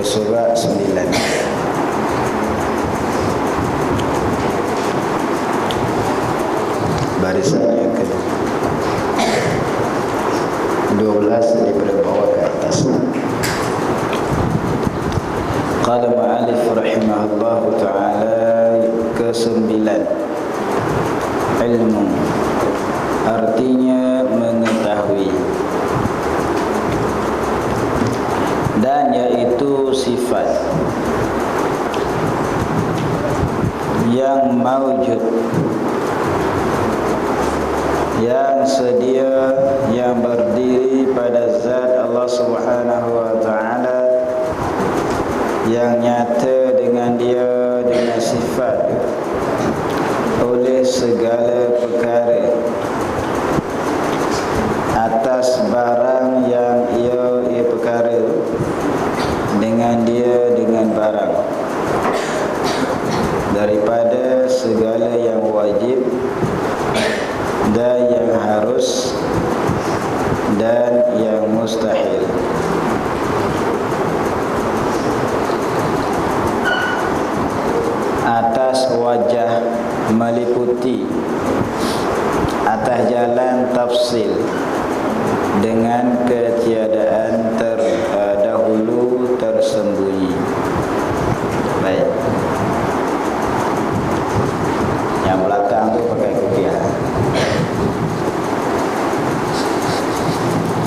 surah 9. Barisan yang ke-12 daripada bawah ke atas. Qala ma'alif rahimahullahu ta'ala, ke-9, ilmu, artinya mengetahui, dan yaitu sifat yang mawjud, yang sedia, yang berdiri pada zat Allah Subhanahu wa ta'ala, yang nyata dengan dia, dengan sifat oleh segala perkara atas barang yang ia perkara dengan dia, dengan barang, daripada segala yang wajib dan yang harus dan yang mustahil. Atas wajah meliputi, atas jalan tafsil, dengan ketiadaan terdahulu tersembunyi. Baik, yang belakang tu pakai kopiah,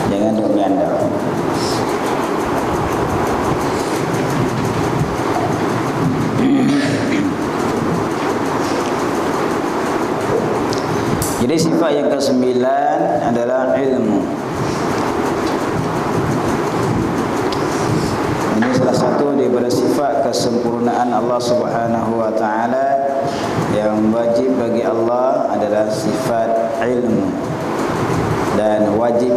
jangan duk nyandar. Jadi sifat yang ke-9 adalah ilmu. Ini salah satu daripada sifat kesempurnaan Allah Subhanahu wa ta'ala. Yang wajib bagi Allah adalah sifat ilmu, dan wajib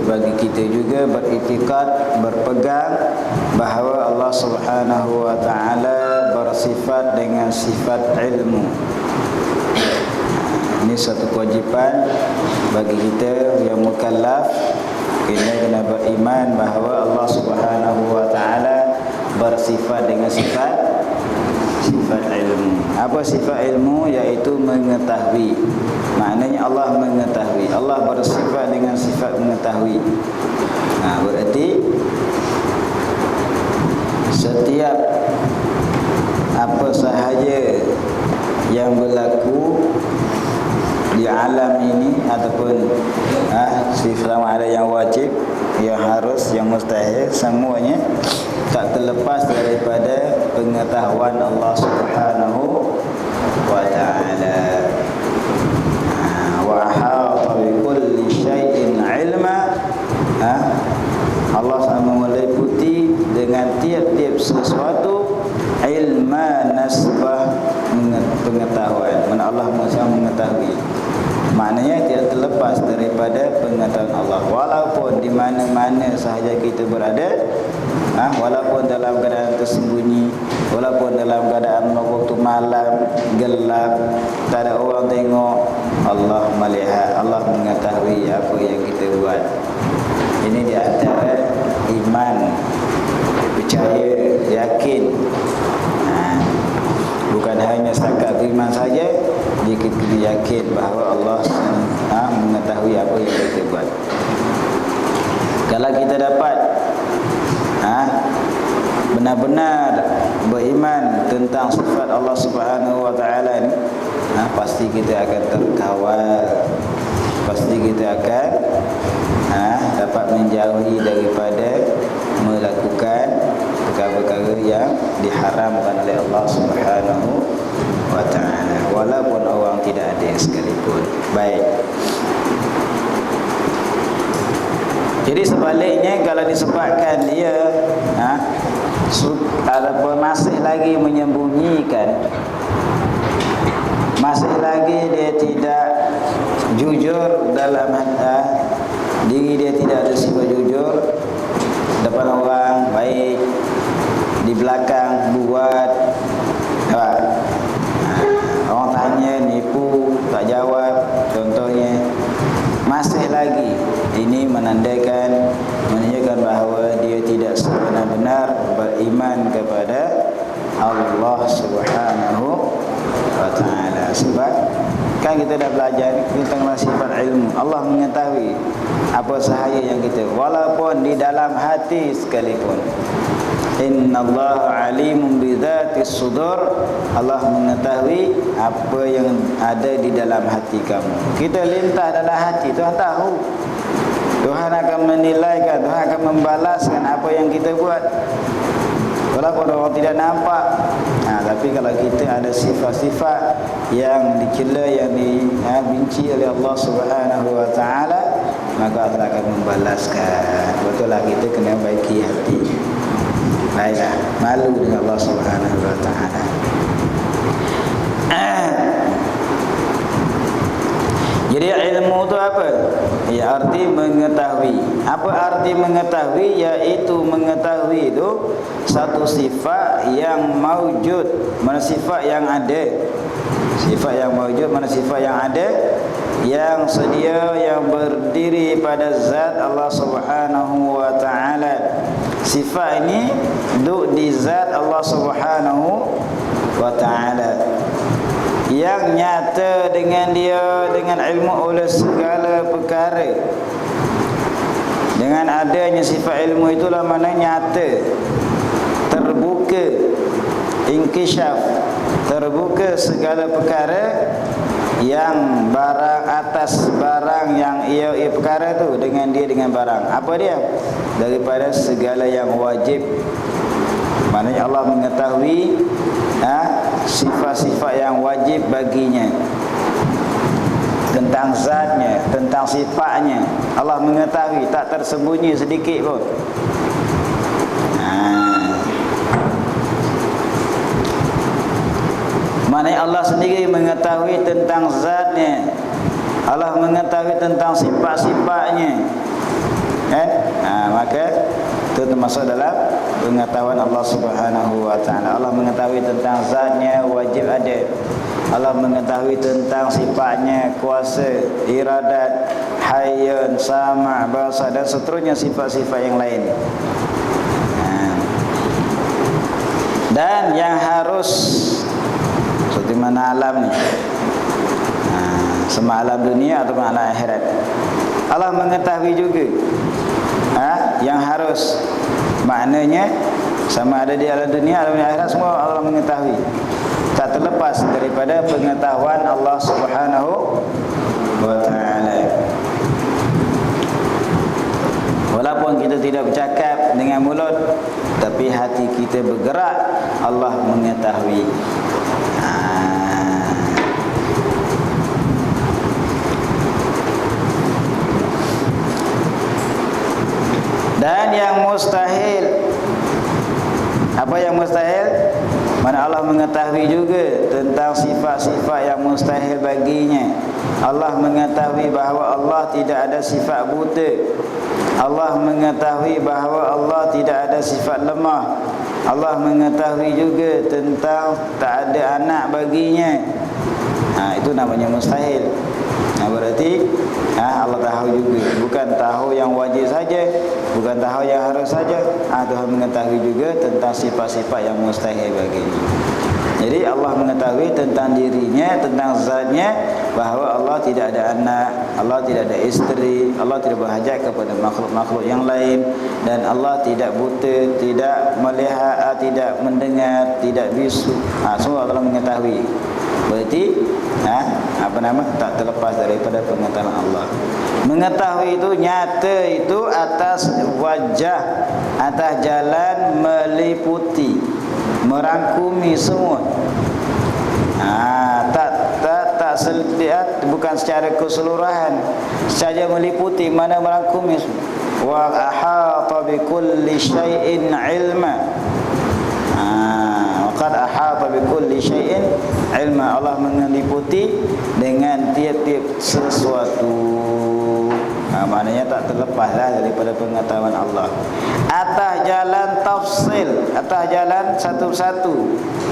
bagi kita juga beriktikad, berpegang bahawa Allah Subhanahu wa ta'ala bersifat dengan sifat ilmu. Ini satu kewajipan bagi kita yang mukallaf. Kita kena beriman bahawa Allah Subhanahu wa ta'ala bersifat dengan sifat ilmu. Apa sifat ilmu? Iaitu mengetahui. Maknanya Allah mengetahui. Allah bersifat dengan sifat mengetahui. Berarti setiap apa sahaja yang berlaku di alam ini, ataupun sifat ada yang wajib, yang harus, yang mustahil, semuanya tak terlepas daripada pengetahuan Allah Subhanahu wa ta'ala. Wa ahata bi kulli syai'in ilma. Allah sama meliputi dengan tiap-tiap sesuatu ilma nasbah, pengetahuan. Mana Allah Maha mengetahui. Maknanya tidak terlepas daripada pengetahuan Allah. Walaupun di mana-mana sahaja kita berada, walaupun dalam keadaan tersembunyi, walaupun dalam keadaan waktu malam gelap, tak ada orang tengok, Allah melihat, Allah mengetahui apa yang kita buat. Ini di antara iman, percaya, yakin. Bukan hanya setakat iman saja, kita kena yakin bahawa Allah mengetahui apa yang kita buat. Kalau kita dapat benar-benar beriman tentang sifat Allah Subhanahu wa ta'ala ni, pasti kita akan terkawal, pasti kita akan dapat menjauhi daripada melakukan perkara-perkara yang diharamkan oleh Allah Subhanahu wa ta'ala, walaupun orang tidak ada sekalipun. Baik. Jadi sebaliknya, kalau disebabkan dia masih lagi menyembunyikan, masih lagi dia tidak jujur dalam diri dia, tidak ada sifat jujur depan orang, baik di belakang buat orang tanya nipu, tak jawab contohnya, masih lagi, ini menandakan bahawa dia dia tidak sebenar-benar beriman kepada Allah Subhanahu wa ta'ala. Sebab kan kita dah belajar tentang sifat ilmu. Allah mengetahui apa sahaja yang kita, walaupun di dalam hati sekalipun. Innallaha alimun bidzatis sudur. Allah mengetahui apa yang ada di dalam hati kamu. Kita lintas dalam hati, Tuhan tahu. Tuhan akan menilaikan, Tuhan akan membalaskan apa yang kita buat, walaupun orang tidak nampak. Tapi kalau kita ada sifat-sifat yang dicela, yang dibenci oleh Allah Subhanahu wa ta'ala, maka Allah akan membalaskan. Betul lah, kita kena baiki hati. Baiklah, malu dengan Allah Subhanahu wa ta'ala. Jadi ilmu itu apa? Ya, arti mengetahui. Apa arti mengetahui? Yaitu mengetahui itu satu sifat yang maujud, mana sifat yang ada. Sifat yang maujud, mana sifat yang ada, yang sedia, yang berdiri pada zat Allah Subhanahu wa ta'ala. Sifat ini duduk di zat Allah Subhanahu wa ta'ala, yang nyata dengan dia, dengan ilmu oleh segala perkara. Dengan adanya sifat ilmu itulah mana nyata, terbuka, inkishaf, terbuka segala perkara yang barang atas barang yang ia perkara tu dengan dia, dengan barang. Apa dia? Daripada segala yang wajib. Maknanya Allah mengetahui sifat-sifat yang wajib baginya, tentang zatnya, tentang sifatnya. Allah mengetahui, tak tersembunyi sedikit pun. Maknanya Allah sendiri mengetahui tentang zatnya, Allah mengetahui tentang sifat-sifatnya, kan? Maka itu termasuk dalam pengetahuan Allah Subhanahu wa ta'ala. Allah mengetahui tentang zatnya, wajib ada. Allah mengetahui tentang sifatnya, kuasa, iradat, hayyan, sama', basar, dan seterusnya sifat-sifat yang lain. Dan yang harus seperti mana alam ni, sama alam dunia atau alam akhirat, Allah mengetahui juga. Yang harus, maknanya sama ada di alam dunia, alam akhirat, semua Allah mengetahui. Tak terlepas daripada pengetahuan Allah Subhanahu wa ta'ala. Walaupun kita tidak bercakap dengan mulut, tapi hati kita bergerak, Allah mengetahui. Dan yang mustahil, apa yang mustahil? Mana Allah mengetahui juga tentang sifat-sifat yang mustahil baginya. Allah mengetahui bahawa Allah tidak ada sifat buta. Allah mengetahui bahawa Allah tidak ada sifat lemah. Allah mengetahui juga tentang tak ada anak baginya. Itu namanya mustahil. Berarti Allah tahu juga, bukan tahu yang wajib saja, bukan tahu yang harus saja. Tuhan mengetahui juga tentang sifat-sifat yang mustahil baginya. Jadi Allah mengetahui tentang dirinya, tentang zatnya, bahawa Allah tidak ada anak, Allah tidak ada isteri, Allah tidak berhajat kepada makhluk-makhluk yang lain, dan Allah tidak buta, tidak melihat, tidak mendengar, tidak bisu. Semua Allah mengetahui. Berarti tak terlepas daripada pengetahuan Allah. Mengetahui itu nyata, itu atas wajah, atas jalan meliputi, merangkumi semua. Tak selihat, bukan secara keseluruhan, saja meliputi, mana merangkumi semua. Wa ahata bi kulli syai'in ilma. Qad ahata bi kulli syai'in ilma. Allah meliputi dengan tiap-tiap sesuatu. Maknanya tak terlepaslah daripada pengetahuan Allah. Atas jalan tafsil, atas jalan satu-satu,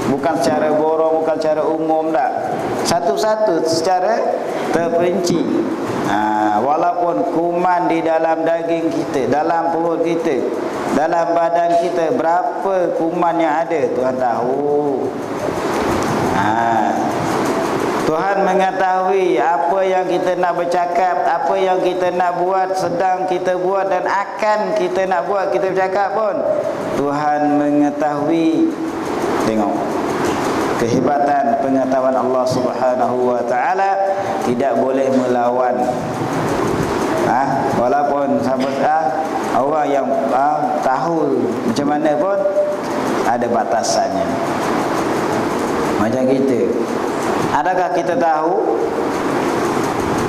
bukan secara borong, bukan secara umum, tak. Satu-satu secara terperinci. Walaupun kuman di dalam daging kita, dalam perut kita, dalam badan kita berapa kuman yang ada, Tuhan tahu. Tuhan mengetahui apa yang kita nak bercakap, apa yang kita nak buat, sedang kita buat dan akan kita nak buat, kita bercakap pun Tuhan mengetahui. Tengok kehebatan pengetahuan Allah Subhanahu wa taala, tidak boleh melawan. Walaupun orang yang tahu macam mana pun ada batasannya. Macam kita, adakah kita tahu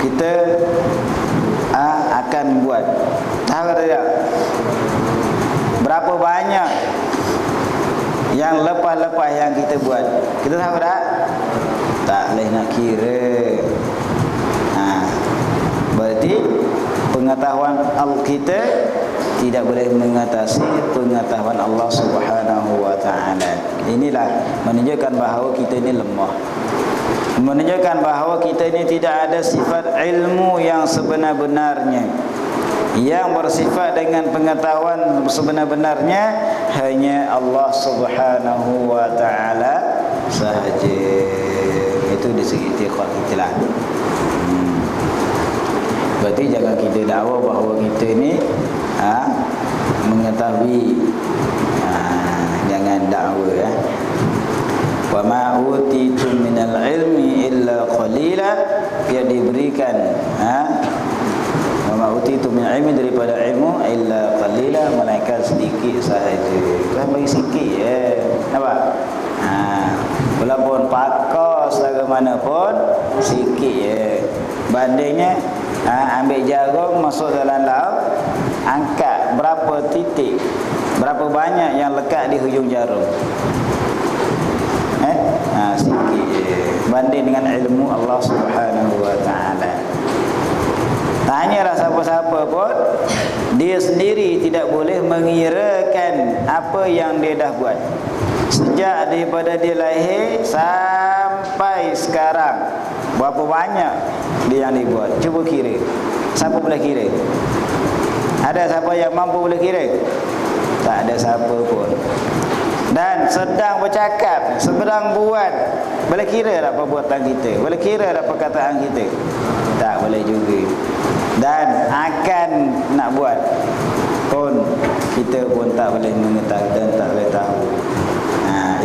kita akan buat? Tahu atau tidak? Berapa banyak yang lepas-lepas yang kita buat? Kita tahu tak? Tak boleh nak kira. Berarti pengetahuan kita tidak boleh mengatasi pengetahuan Allah Subhanahu wa taala. Inilah menunjukkan bahawa kita ini lemah. Menunjukkan bahawa kita ini tidak ada sifat ilmu yang sebenar-benarnya. Yang bersifat dengan pengetahuan sebenar-benarnya hanya Allah Subhanahu wa taala sahaja. Itu di segi itikad kita lah. Berarti jangan kita dakwa bahawa kita ni mengetahui. Jangan dakwa wa ma utitum minal ilmi illa qalila, dia diberikan wa ma utitum min ilmi, daripada ilmu illa qalila, malaikat sedikit sahaja. Tuhan bagi sikit nampak? Walaupun pakar selagi mana pun sikit bandingnya ambil jarum masuk dalam laut, angkat berapa titik, berapa banyak yang lekat di hujung jarum. Sikit banding dengan ilmu Allah Subhanahu wa taala. Tanyalah siapa-siapa pun, dia sendiri tidak boleh mengirakan apa yang dia dah buat. Sejak daripada dia lahir sampai sekarang, berapa banyak dia yang dibuat? Cuba kira. Siapa boleh kira? Ada siapa yang mampu boleh kira? Tak ada siapa pun. Dan sedang bercakap, sedang buat, boleh kira tak perbuatan kita? Boleh kira tak perkataan kita? Tak boleh juga. Dan akan nak buat pun kita pun tak boleh mengetahui dan tak boleh tahu.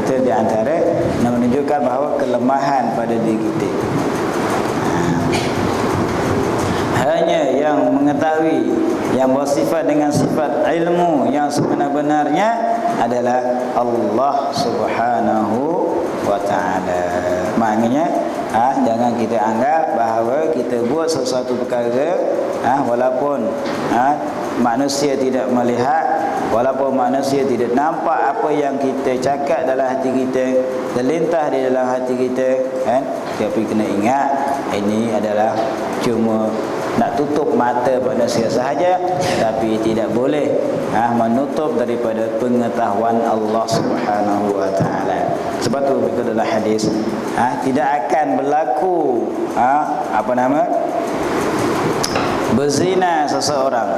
Itu di antara yang menunjukkan bahawa kelemahan pada diri kita. Hanya yang mengetahui, yang bersifat dengan sifat ilmu yang sebenar-benarnya adalah Allah Subhanahu wa taala. Maknanya jangan kita anggap bahawa kita buat sesuatu perkara walaupun manusia tidak melihat, walaupun manusia tidak nampak apa yang kita cakap dalam hati kita, terlintas di dalam hati kita, tapi kena ingat ini adalah cuma nak tutup mata manusia sahaja, tapi tidak boleh menutup daripada pengetahuan Allah Subhanahu wa taala. Sebab tu berikut dalam hadis, tidak akan berlaku berzina seseorang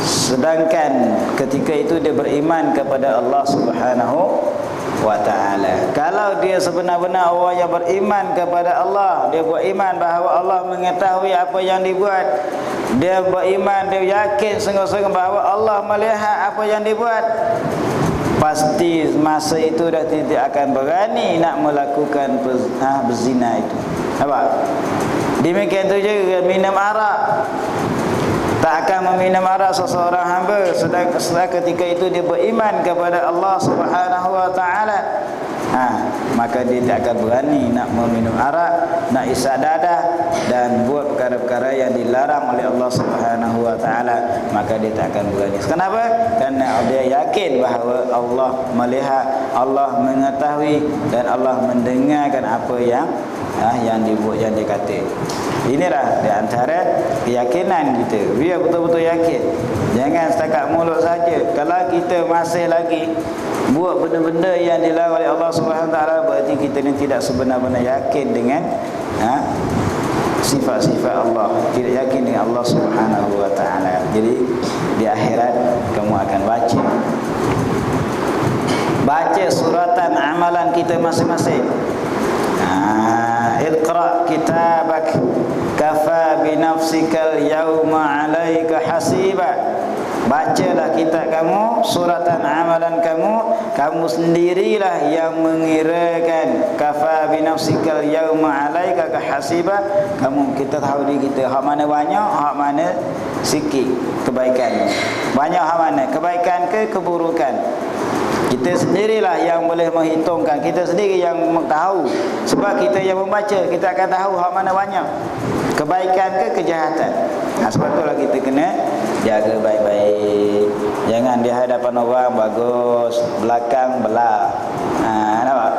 sedangkan ketika itu dia beriman kepada Allah Subhanahu wa ta'ala. Kalau dia sebenar-benar orang yang beriman kepada Allah, dia beriman bahawa Allah mengetahui apa yang dibuat, dia beriman, dia yakin sungguh-sungguh bahawa Allah melihat apa yang dibuat, pasti masa itu dah tidak akan berani nak melakukan berzina itu. Nampak? Demikian tu juga minum arak. Tak akan meminum arak seseorang hamba sedang ketika itu dia beriman kepada Allah Subhanahu wa taala. Maka dia tak akan berani nak meminum arak, nak isap dadah dan buat perkara-perkara yang dilarang oleh Allah Subhanahu wa taala, maka dia tak akan berani. Kenapa? Kerana dia yakin bahawa Allah melihat, Allah mengetahui dan Allah mendengarkan apa yang dibuat, yang dia kata. Inilah di antara keyakinan kita. Biar betul-betul yakin. Jangan setakat mulut saja. Kalau kita masih lagi buat benda-benda yang dilarang oleh Allah Subhanahu Wa Taala, berarti kita ni tidak sebenar-benar yakin dengan sifat-sifat Allah, tidak yakin dengan Allah Subhanahu wa taala. Jadi di akhirat kamu akan baca suratan amalan kita masing-masing. Iqra kitabak kafa bi nafsikal yawma 'alaika hasiba. Bacalah kitab kamu, suratan amalan kamu sendirilah yang mengirakan. Kafa bi nafsikal yawma 'alaika hasiba. Kita tahu diri kita hak mana banyak, hak mana sikit kebaikan. Banyak hak mana? Kebaikan ke keburukan? Kita sendirilah yang boleh menghitungkan. Kita sendiri yang tahu. Sebab kita yang membaca, kita akan tahu hak mana banyak, kebaikan ke kejahatan. Sebab itulah kita kena jaga baik-baik. Jangan di hadapan orang bagus, belakang belah. Nampak?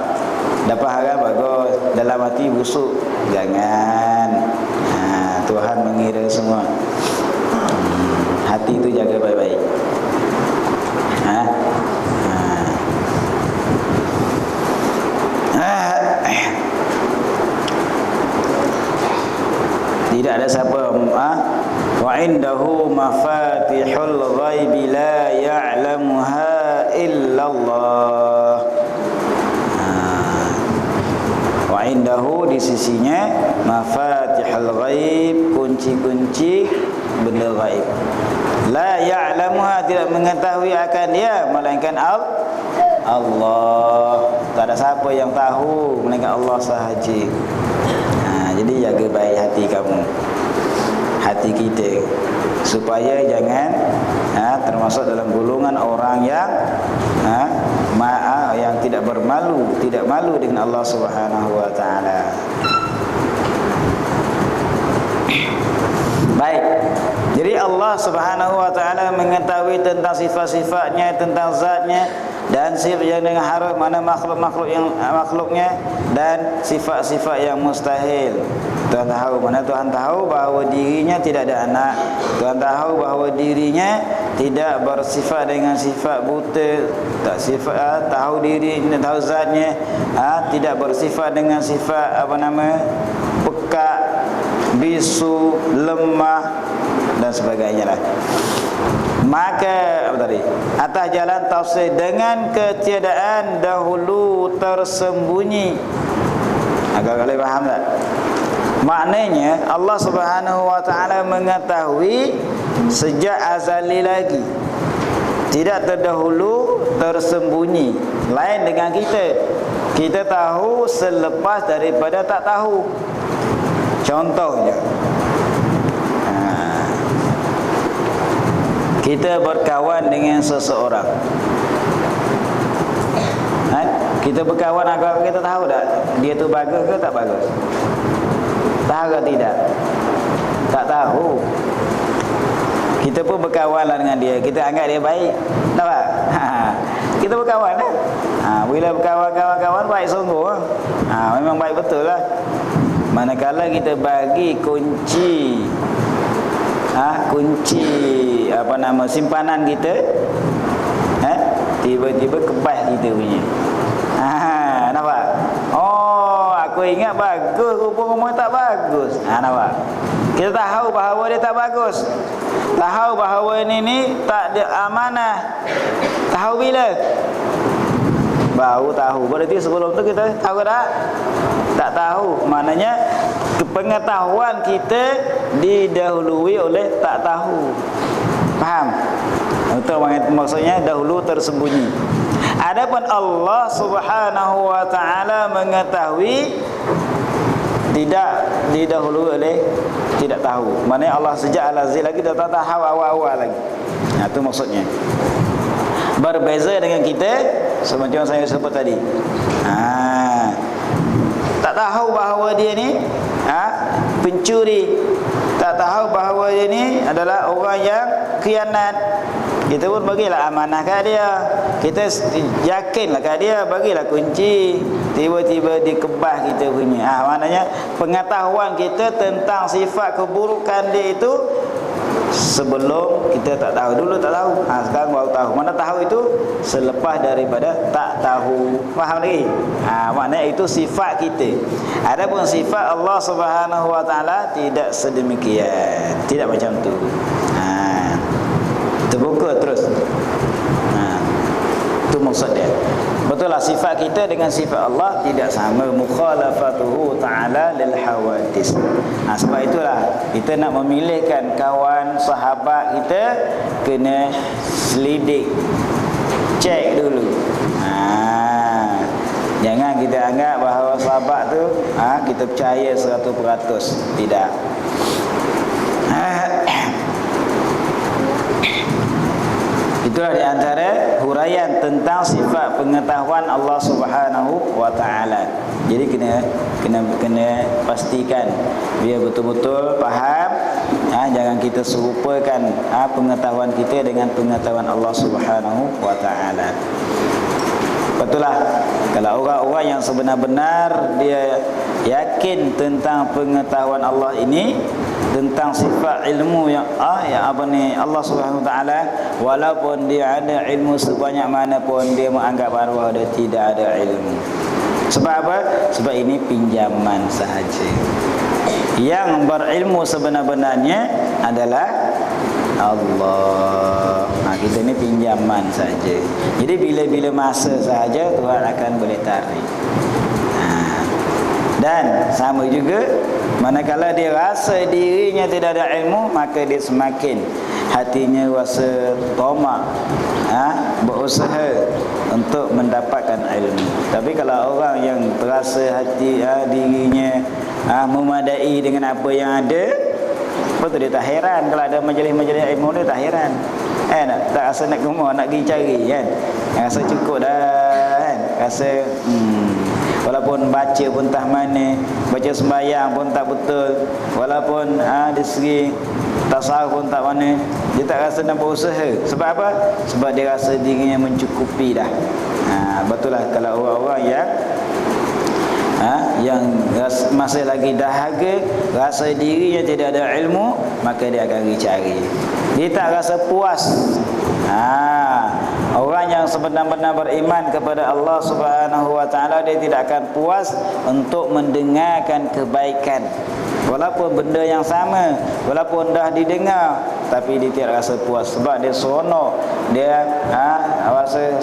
Dapat harap bagus, dalam hati busuk. Jangan. Tuhan mengira semua. Hati itu jaga baik-baik. Tidak ada siapa wa indahu mafatihul ghaibi la ya'lamuha illallah. Wa indahu, di sisinya, mafatihul ghaib, kunci-kunci benda ghaib. La ya'lamuha, tidak mengetahui akan dia melainkan Allah. Tak ada siapa yang tahu melainkan Allah sahaja. Jadi jaga baik hati kamu, hati kita, supaya jangan termasuk dalam golongan orang yang yang tidak malu dengan Allah Subhanahu wa taala. Baik. Jadi Allah Subhanahu wa taala mengetahui tentang sifat-sifatnya, tentang zatnya, dan sifat yang dengan harap mana makhluknya, dan sifat-sifat yang mustahil. Tuhan tahu, mana Tuhan tahu bahawa dirinya tidak ada anak. Tuhan tahu bahawa dirinya tidak bersifat dengan sifat buta, tak sifat tahu dirinya, tahu zatnya, tidak bersifat dengan sifat pekak, bisu, lemah dan sebagainya lah. Maka atas jalan tafsir dengan ketiadaan dahulu tersembunyi. Agak boleh faham tak? Maknanya Allah Subhanahu wa taala mengetahui sejak azali lagi, tidak terdahulu tersembunyi. Lain dengan kita. Kita tahu selepas daripada tak tahu. Contohnya, kita berkawan dengan seseorang. Kita berkawan agar kita tahu tak dia tu bagus ke tak bagus? Tahu ke tidak? Tak tahu. Kita pun berkawan dengan dia, kita anggap dia baik. Nampak? Kita berkawan lah. Bila berkawan baik sungguh. Memang baik betul lah. Manakala kita bagi kunci simpanan kita, tiba-tiba kebas kita punya. Nampak? Oh, aku ingat bagus, rupa-rupa tak bagus. Nampak? Kita tahu bahawa dia tak bagus, tahu bahawa ini tak ada amanah. Tahu bila? Baru tahu. Berarti sebelum tu kita tahu tak? Tak tahu. Maknanya pengetahuan kita didahului oleh tak tahu. Faham? Itu maksudnya dahulu tersembunyi. Adapun Allah Subhanahu wa taala mengetahui tidak didahului oleh tidak tahu. Maknanya Allah sejak al-azal lagi dah tak tahu awal-awal lagi. Itu maksudnya. Berbeza dengan kita, semacam saya sebut tadi. Tak tahu bahawa dia ni pencuri, tak tahu bahawa dia ni adalah orang yang khianat. Kita pun bagilah amanah kat dia, kita yakinlah kat dia, bagilah kunci. Tiba-tiba dikebah kita punya. Maknanya pengetahuan kita tentang sifat keburukan dia itu sebelum kita tak tahu. Dulu tak tahu, sekarang baru tahu. Mana tahu itu selepas daripada tak tahu. Faham lagi? Maknanya itu sifat kita. Adapun sifat Allah Subhanahu Wa Taala tidak sedemikian, tidak macam tu. Terbuka terus. Itu maksud dia. Betul lah, sifat kita dengan sifat Allah tidak sama. Mukhalafatuhu ta'ala lil hawadis. Sebab itulah kita nak memilihkan kawan sahabat kita, kena selidik, cek dulu. Jangan kita anggap bahawa sahabat tu kita percaya 100%. Tidak. Itulah di antara huraian tentang sifat pengetahuan Allah Subhanahu Wa Taala. Jadi kena pastikan biar betul-betul faham. Jangan kita serupakan pengetahuan kita dengan pengetahuan Allah Subhanahu Wa Taala. Betullah, kalau orang-orang yang sebenar-benar dia yakin tentang pengetahuan Allah ini, tentang sifat ilmu yang Allah Subhanahu Wa Taala, walaupun dia ada ilmu sebanyak mana pun, dia menganggap bahawa dia tidak ada ilmu. Sebab apa? Sebab ini pinjaman sahaja. Yang berilmu sebenar-benarnya adalah Allah. Kita ni pinjaman saja. Jadi bila-bila masa sahaja Tuhan akan boleh tarik. Dan sama juga, manakala dia rasa dirinya tidak ada ilmu, maka dia semakin hatinya rasa tamak, berusaha untuk mendapatkan ilmu. Tapi kalau orang yang terasa hati dirinya memadai dengan apa yang ada, betul dia tak heran kalau ada majlis-majlis ilmu, dia tak heran. Tak rasa nak gemar, nak pergi cari kan. Rasa cukup dah kan. Rasa walaupun baca pun tak mana, baca sembahyang pun tak betul, walaupun dari segi tasawuf pun tak mana, dia tak rasa nak berusaha. Sebab apa? Sebab dia rasa dirinya mencukupi dah. Betul lah, kalau orang-orang yang masih lagi dahaga, rasa dirinya tidak ada ilmu, maka dia akan pergi cari. Dia tak rasa puas. Orang yang sebenar-benar beriman kepada Allah Subhanahu Wa Taala, dia tidak akan puas untuk mendengarkan kebaikan. Walaupun benda yang sama, walaupun dah didengar, tapi dia tidak rasa puas. Sebab dia seronok, dia rasa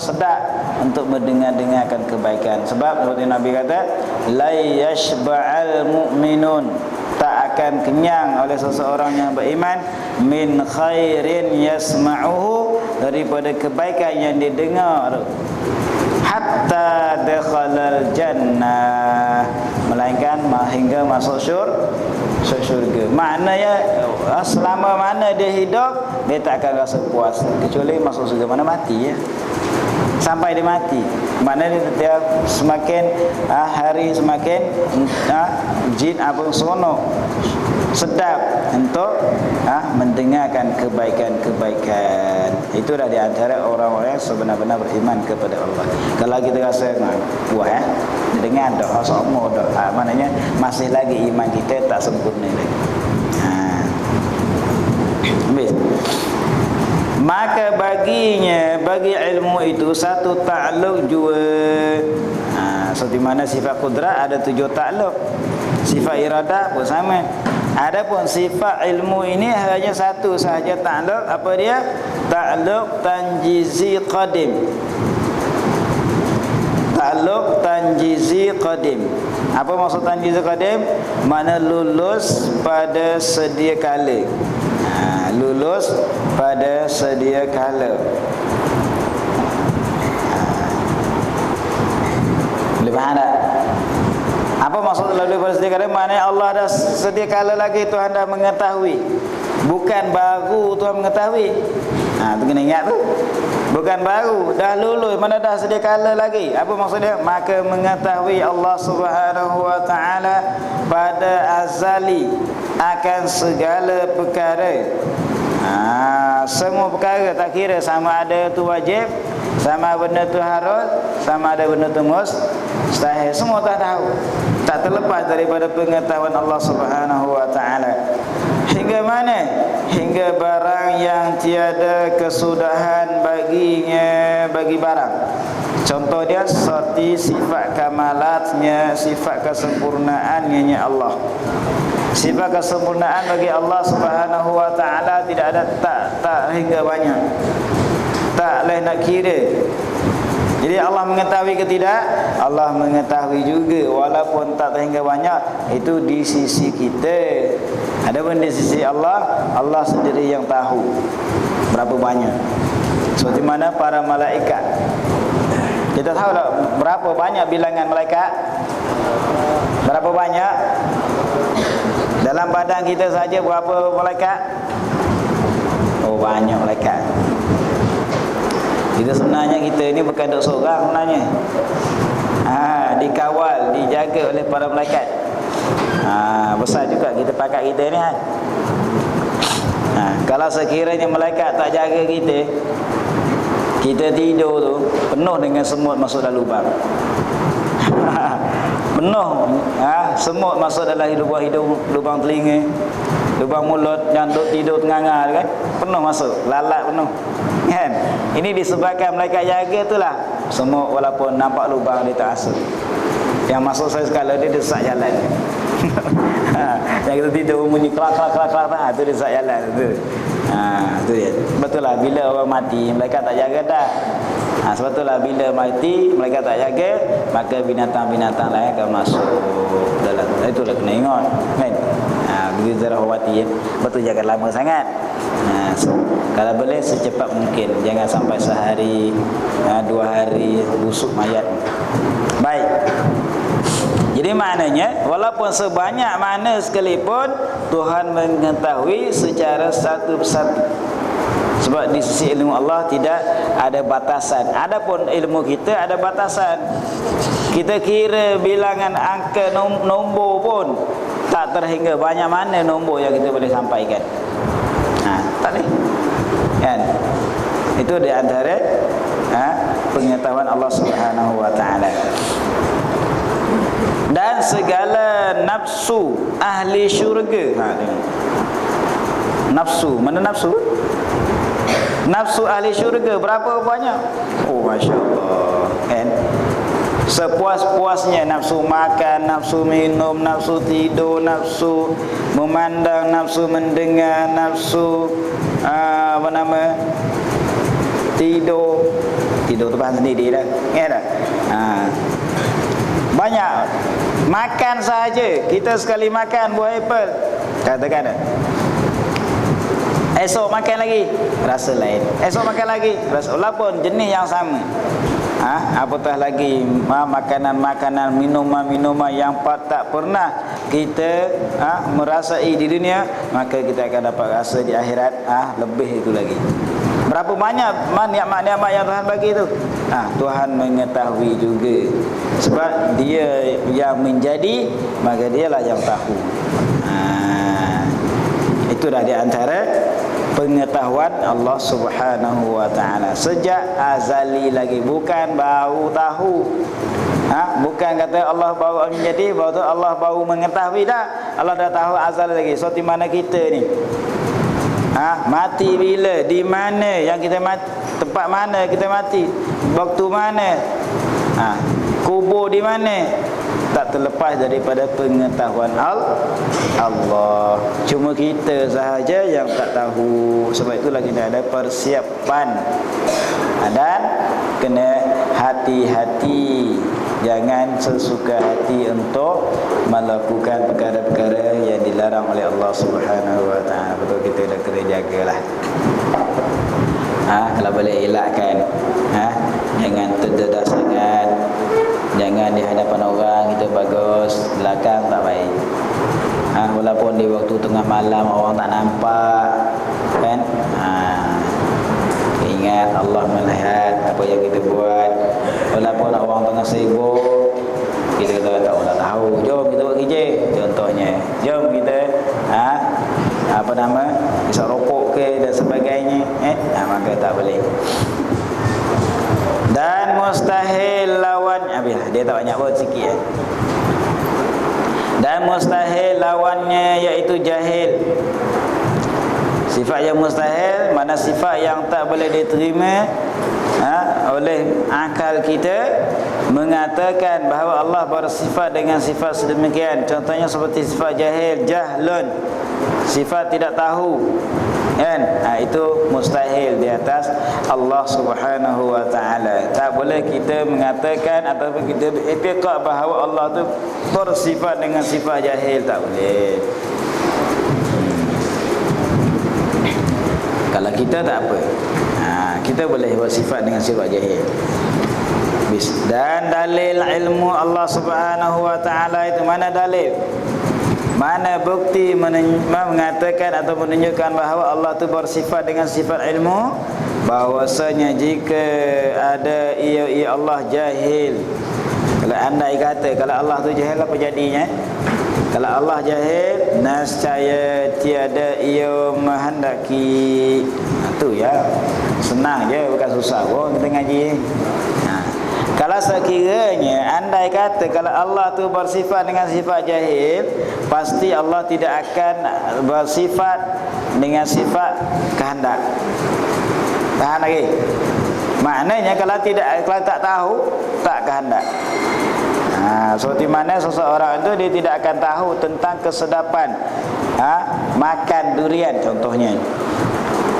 sedap untuk mendengarkan kebaikan. Sebab seperti Nabi kata, la yashba'al mu'minun, tak akan kenyang oleh seseorang yang beriman, min khairin yasma'uhu, daripada kebaikan yang didengar, hatta dakhalal jannah, melainkan hingga masuk syurga. Maknanya selama mana dia hidup, dia tak akan rasa puas, kecuali masuk syurga. Mana mati ya, sampai dia mati. Maknanya dia semakin hari semakin jin seronok, sedap untuk mendengarkan kebaikan-kebaikan. Itulah di antara orang-orang yang sebenar-benar beriman kepada Allah. Kalau kita rasa puas dengar dah, semua dah, maknanya masih lagi iman kita tak sempurna lagi. Habis. Maka bagi ilmu itu satu ta'alluq jua. Seperti mana sifat kudrat ada 7 ta'alluq, sifat iradah pun sama. Adapun sifat ilmu ini hanya satu sahaja ta'alluq. Apa dia? Ta'alluq tanjizi qadim. Ta'alluq tanjizi qadim. Apa maksud tanjizi qadim? Makna lulus pada sedia kala. Lulus pada sedia kala. Boleh faham tak? Apa maksud lulus pada sedia kala? Maknanya Allah dah sedia kala lagi Tuhan dah mengetahui. Bukan baru Tuhan mengetahui. Tu kena ingat tu. Bukan baru, dah lulus, mana dah sedia kala lagi. Apa maksudnya? Maka mengetahui Allah Subhanahu Wa Taala pada azali akan segala perkara. Semua perkara, tak kira sama ada tu wajib, sama benda tu harus, sama ada benda tu mustahil, semua tak tahu. Tak terlepas daripada pengetahuan Allah Subhanahu Wa Taala. Hingga mana? Hingga hingga barang yang tiada kesudahan baginya, bagi barang. Contoh dia seperti sifat kamalatnya, sifat kesempurnaannya Allah. Sifat kesempurnaan bagi Allah Subhanahu wa taala tidak ada tak hingga banyak. Tak boleh nak kira. Jadi Allah mengetahui ke tidak? Allah mengetahui juga, walaupun tak hingga banyak. Itu di sisi kita. Adapun di sisi Allah, Allah sendiri yang tahu berapa banyak. Seperti mana para malaikat. Kita tahu tak berapa banyak bilangan malaikat? Berapa banyak? Dalam badan kita saja berapa malaikat? Oh, banyak malaikat. Kita sebenarnya kita ini bukan duk seorang sebenarnya. Dikawal, dijaga oleh para malaikat. Besar juga kita pakat kita ni kan. Kalau sekiranya malaikat tak jaga kita, kita tidur tu penuh dengan semut masuk dalam lubang. Penuh semut masuk dalam lubang hidung, lubang telinga, lubang mulut, yang duk tidur tengah-tengah kan, penuh masuk, lalat penuh kan. Ini disebabkan malaikat jaga itulah. Semut walaupun nampak lubang dia tak asal. Yang masuk saya sekala dia desak jalan. Yang kita tidur bunyi kelak tu desak jalan tu. Tu dia. Betul lah, bila orang mati malaikat tak jaga dah. Sebab itulah bila mati malaikat tak jaga, maka binatang-binatang lain akan masuk dalam. Itulah kena ingat kan. Begitu Rahwati betul, jangan lama sangat. Kalau boleh secepat mungkin, jangan sampai sehari 2 hari busuk mayat. Baik. Jadi maknanya walaupun sebanyak mana sekalipun Tuhan mengetahui secara satu persatu. Sebab di sisi ilmu Allah tidak ada batasan. Adapun ilmu kita ada batasan. Kita kira bilangan angka nombor pun tak terhingga banyak mana nombor yang kita boleh sampaikan. Tak boleh kan? Itu di antara pengetahuan Allah Subhanahu wa taala. Dan segala nafsu ahli syurga. Nafsu, mana nafsu? Nafsu ahli syurga berapa banyak? Oh, masya-Allah kan? Sepuas-puasnya nafsu makan, nafsu minum, nafsu tidur, nafsu memandang, nafsu mendengar, nafsu tidur tu faham sendiri dah kan tak? Banyak. Makan sahaja, kita sekali makan buah apple katakan tak? Esok makan lagi rasa lain, esok makan lagi rasa, walaupun jenis yang sama. Apatah lagi makanan-makanan, minuman-minuman yang tak pernah kita merasai di dunia, maka kita akan dapat rasa di akhirat lebih itu lagi. Berapa banyak nikmat-nikmat yang Tuhan bagi tu? Tuhan mengetahui juga. Sebab dia yang menjadi, maka dialah yang tahu. Itulah di antara pengetahuan Allah Subhanahu wa taala sejak azali lagi, bukan baru tahu. Bukan kata Allah baru menjadi, baru tu Allah baru mengetahui dah. Allah dah tahu azal lagi. Seperti mana kita ni. Mati bila, di mana yang kita mati, tempat mana kita mati, waktu mana, kubur di mana, tak terlepas daripada pengetahuan Allah. Cuma kita sahaja yang tak tahu. Sebab itulah kita ada persiapan dan kena hati-hati. Jangan sesuka hati untuk melakukan perkara-perkara yang dilarang oleh Allah Subhanahu wa taala. Betul, kita dah kena jagalah. Kalau boleh elakkan. Jangan terdedah sangat. Jangan di hadapan orang kita bagus, belakang tak baik. Walaupun di waktu tengah malam orang tak nampak kan. Ingat Allah melihat apa yang kita buat. Walaupun orang tengah sibuk, kita kata tak tahu, jom kita buat kerja. Contohnya, jom kita isap rokok ke dan sebagainya, maka tak boleh. Dan mustahil lawan, dia tak banyak buat sikit. Dan mustahil lawannya iaitu jahil. Sifat yang mustahil, mana sifat yang tak boleh diterima oleh akal kita, mengatakan bahawa Allah bersifat dengan sifat sedemikian. Contohnya seperti sifat jahil, jahlun, sifat tidak tahu, kan? Itu mustahil di atas Allah Subhanahu wa taala. Tak boleh kita mengatakan ataupun kita beriktikad bahawa Allah tu bersifat dengan sifat jahil, tak boleh. Kalau kita tak apa, kita boleh bersifat dengan sifat jahil. Dan dalil ilmu Allah Subhanahu wa taala itu, mana dalil? Mana bukti mengatakan atau menunjukkan bahawa Allah itu bersifat dengan sifat ilmu? Bahwasanya jika ada ia Allah jahil. Kalau andai kata kalau Allah tu jahil, apa jadinya? Kalau Allah jahil, nescaya tiada ia menghendaki. Itu ya. Senang je, bukan susah pun kita ngaji. Kalau sekiranya andai kata kalau Allah tu bersifat dengan sifat jahil, pasti Allah tidak akan bersifat dengan sifat kehendak. Tahan lagi. Maknanya kalau tak tahu, tak kehendak. Seperti mana seseorang itu dia tidak akan tahu tentang kesedapan makan durian contohnya.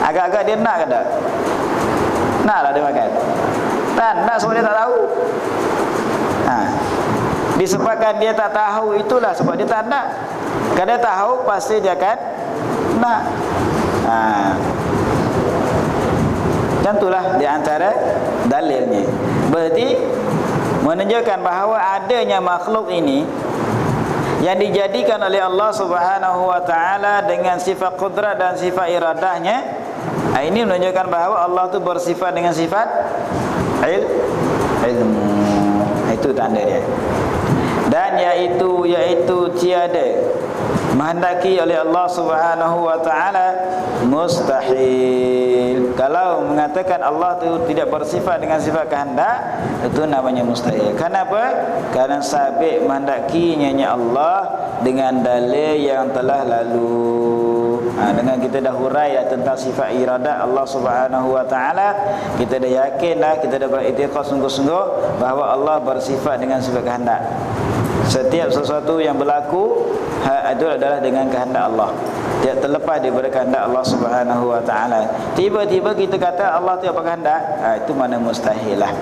Agak-agak dia nak ke tak? Naklah dia makan. Tak nak sebab dia tak tahu. Disebabkan dia tak tahu, itulah sebab dia tak nak. Kalau dia tahu, pasti dia akan nak. Dan itulah di antara dalilnya. Berarti menunjukkan bahawa adanya makhluk ini yang dijadikan oleh Allah Subhanahu wa taala dengan sifat qudrat dan sifat iradahnya. Ini menunjukkan bahawa Allah itu bersifat dengan sifat ilmu. Itu tanda dia. Dan yaitu tiada menghendaki oleh Allah Subhanahu wa taala mustahil. Kalau mengatakan Allah itu tidak bersifat dengan sifat kehendak, itu namanya mustahil. Kenapa? Karena sabit menghendakinya Allah dengan dalil yang telah lalu. Dengan kita dah hurai tentang sifat iradat Allah Subhanahu wa taala, kita dah yakin dah, kita dah beriktikad sungguh-sungguh bahawa Allah bersifat dengan sifat kehendak. Setiap sesuatu yang berlaku itu adalah dengan kehendak Allah, tidak terlepas daripada kehendak Allah Subhanahu wa taala. Tiba-tiba kita kata Allah tidak berkehendak, itu mana mustahil lah.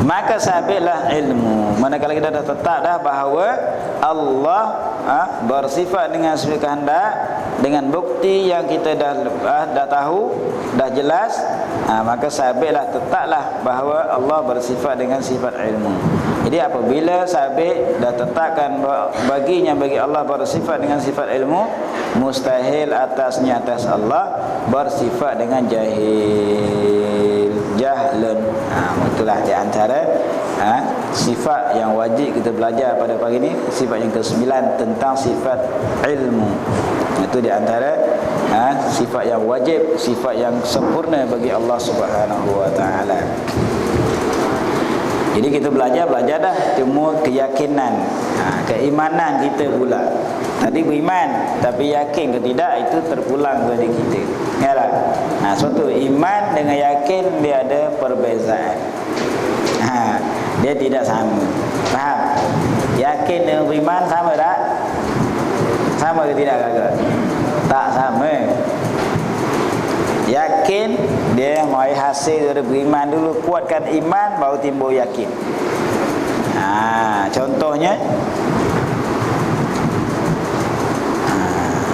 Maka sabitlah ilmu. Manakala kita dah tetap dah bahawa Allah bersifat dengan sifat kehendak, dengan bukti yang kita dah tahu, dah jelas, maka sabitlah, tetaplah bahawa Allah bersifat dengan sifat ilmu. Jadi apabila sabit dah tetapkan bagi Allah bersifat dengan sifat ilmu, mustahil atasnya atas Allah bersifat dengan jahlun. Itulah di antara sifat yang wajib kita belajar pada pagi ini, sifat yang ke-9 tentang sifat ilmu. Itu di antara sifat yang wajib, sifat yang sempurna bagi Allah Subhanahu wa taala. Jadi kita belajar dah cuma keyakinan, keimanan kita pula. Tadi beriman, tapi yakin ke tidak, itu terpulang kepada kita. Ya tak? Suatu iman dengan yakin dia ada perbezaan. Dia tidak sama. Faham? Yakin dengan beriman sama tak? Sama ke tidak kakak? Tak sama. Yakin dia mari hasil dari beriman dulu, kuatkan iman baru timbul yakin. Contohnya